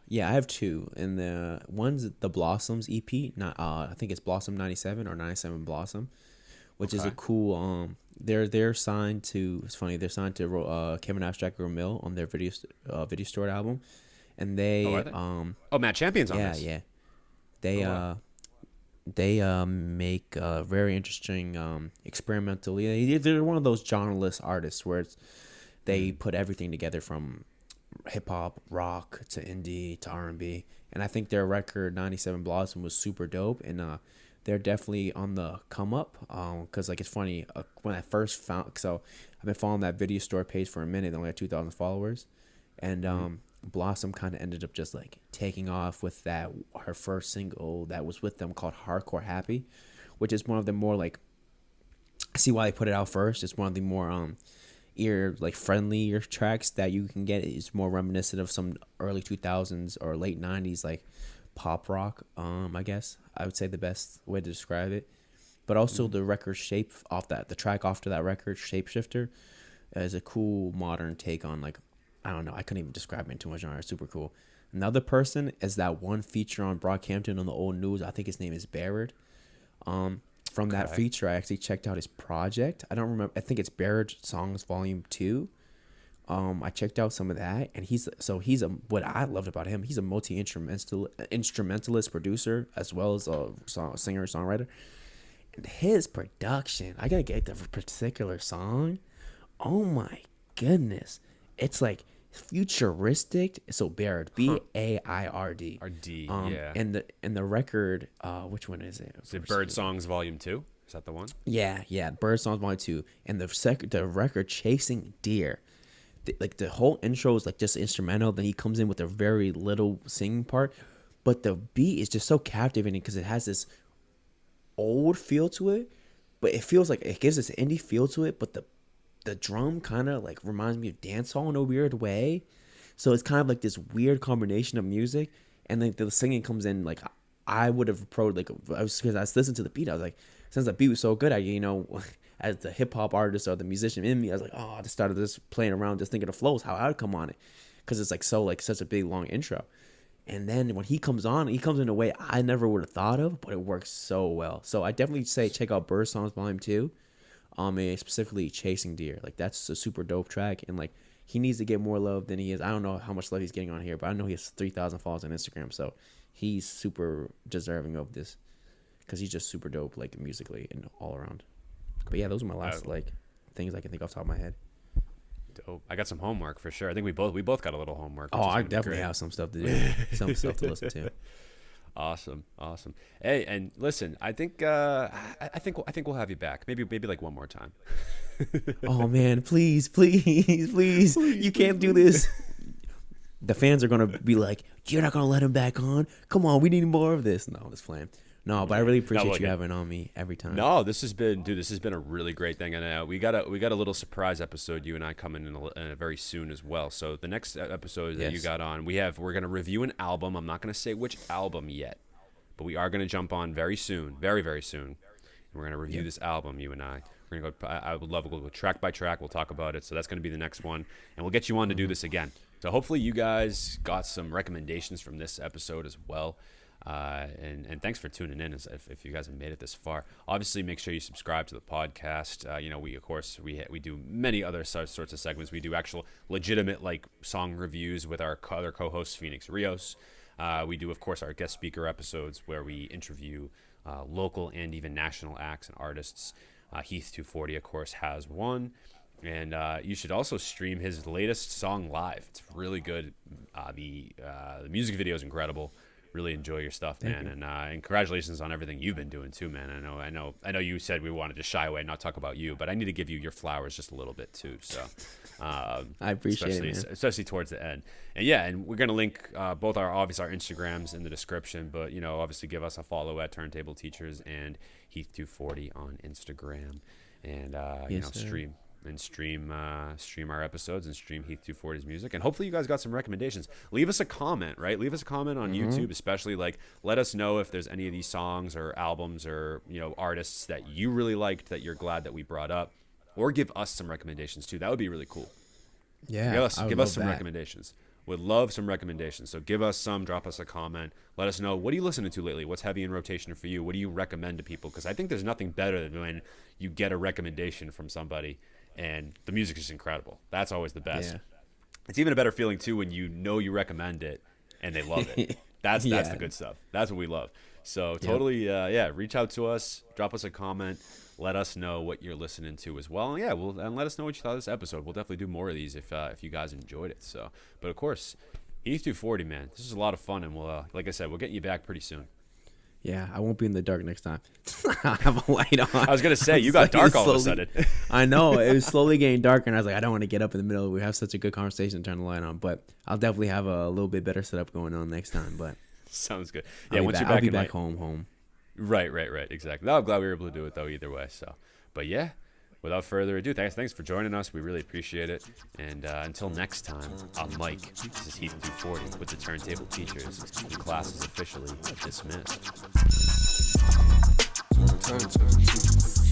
Yeah, I have 2, and the one's the Blossoms EP. I think it's Blossom 97 or 97 Blossom, which is a cool. They're signed to. It's funny. They're signed to Kevin Abstract Romil on their video store album, and they Matt Champion's on this. Yeah. They make very interesting experimental. They're one of those genreless artists where they put everything together from hip hop, rock to indie to R&B, and I think their record 97 Blossom was super dope, and they're definitely on the come up. Cause like it's funny, when I first found, so I've been following that video store page for a minute. They only had 2,000 followers, and Blossom kind of ended up just like taking off with her first single that was with them called Hardcore Happy, which is one of the more like, I see why they put it out first. It's one of the more ear like friendlier tracks that you can get. It's more reminiscent of some early 2000s or late 90s like pop rock. I guess I would say the best way to describe it. But also the record shape the track after that record, Shapeshifter, is a cool modern take on like, I don't know, I couldn't even describe it in too much genre. It's super cool. Another person is that one feature on Brockhampton on the old news. I think his name is Barrett. From that feature, I actually checked out his project. I don't remember. I think it's Barrage Songs Volume 2. I checked out some of that, and what I loved about him, he's a multi-instrumentalist producer as well as a singer-songwriter. And his production, I gotta get the particular song. Oh my goodness, it's like futuristic. So Baird, Baird. RD, yeah. And the record, which one is it? Is it Bird Songs Volume 2? Is that the one? Yeah, Bird Songs Volume 2. And the record Chasing Deer. Like the whole intro is like just instrumental. Then he comes in with a very little singing part, but the beat is just so captivating because it has this old feel to it, but it feels like it gives this indie feel to it. But the drum kind of like reminds me of dancehall in a weird way, so it's kind of like this weird combination of music. And then the singing comes in like I would have approached like because I was listening to the beat, I was like, since the beat was so good, as the hip hop artist or the musician in me, I was like, I just started just playing around, just thinking of flows, how I would come on it, because it's like such a big long intro. And then when he comes in a way I never would have thought of, but it works so well. So I definitely say check out Bird Songs Volume 2, and specifically Chasing Deer. Like that's a super dope track, and like he needs to get more love than he is. I don't know how much love he's getting on here, but I know he has 3,000 followers on Instagram, so he's super deserving of this because he's just super dope, like musically and all around. But yeah, those are my last like things I can think off the top of my head. Dope. I got some homework for sure. I think we both got a little homework. Oh, I definitely have some stuff to do, some stuff to listen to. Awesome. Hey, and listen, I think we'll have you back. Maybe like one more time. Oh man, please, you can't do this. The fans are gonna be like, you're not gonna let him back on. Come on, we need more of this. No, it's fine. No, but I really appreciate you having on me every time. No, this has been a really great thing, and we got a little surprise episode. You and I coming in very soon as well. So the next episode that you got on, we're gonna review an album. I'm not gonna say which album yet, but we are gonna jump on very soon, very very soon. And we're gonna review this album. You and I. We're gonna go. I would love to go track by track. We'll talk about it. So that's gonna be the next one, and we'll get you on to do this again. So hopefully you guys got some recommendations from this episode as well. And thanks for tuning in if you guys have made it this far. Obviously, make sure you subscribe to the podcast. We do many other sorts of segments. We do actual legitimate like song reviews with our other co-host Phoenix Rios. We do, of course, our guest speaker episodes where we interview local and even national acts and artists. Heath240, of course, has one. And you should also stream his latest song live. It's really good. The music video is incredible. Really enjoy your stuff, man. And congratulations on everything you've been doing too, man. I know you said we wanted to shy away and not talk about you, but I need to give you your flowers just a little bit too. So I appreciate it, man. Especially towards the end. And we're gonna link both our Instagrams in the description, but obviously give us a follow at Turntable Teachers and Heath240 on Instagram, and stream our episodes and stream Heath240's music. And hopefully you guys got some recommendations. Leave us a comment, right? Leave us a comment on YouTube, especially. Like, let us know if there's any of these songs or albums or artists that you really liked that you're glad that we brought up, or give us some recommendations too. That would be really cool. Yeah, give us some recommendations. Would love some recommendations. So give us some, drop us a comment. Let us know, what are you listening to lately? What's heavy in rotation for you? What do you recommend to people? Because I think there's nothing better than when you get a recommendation from somebody and the music is incredible. That's always the best. Yeah. It's even a better feeling too when you recommend it and they love it. That's the good stuff. That's what we love. So totally, reach out to us, drop us a comment, let us know what you're listening to as well. And let us know what you thought of this episode. We'll definitely do more of these if you guys enjoyed it. So, but of course, Heath240, man, this is a lot of fun, and we'll, like I said, we'll get you back pretty soon. Yeah, I won't be in the dark next time. I have a light on. I was going to say, you got dark all of a sudden. I know. It was slowly getting darker, and I was like, I don't want to get up in the middle. We have such a good conversation and turn the light on. But I'll definitely have a little bit better setup going on next time. But sounds good. Yeah, once you're back, I'll be back home. Right. Exactly. No, I'm glad we were able to do it, though, either way. So, but yeah, without further ado, thanks for joining us. We really appreciate it. And until next time, I'm Mike. This is Heath240 with the Turntable Teachers. The class is officially dismissed. Turntable Teachers.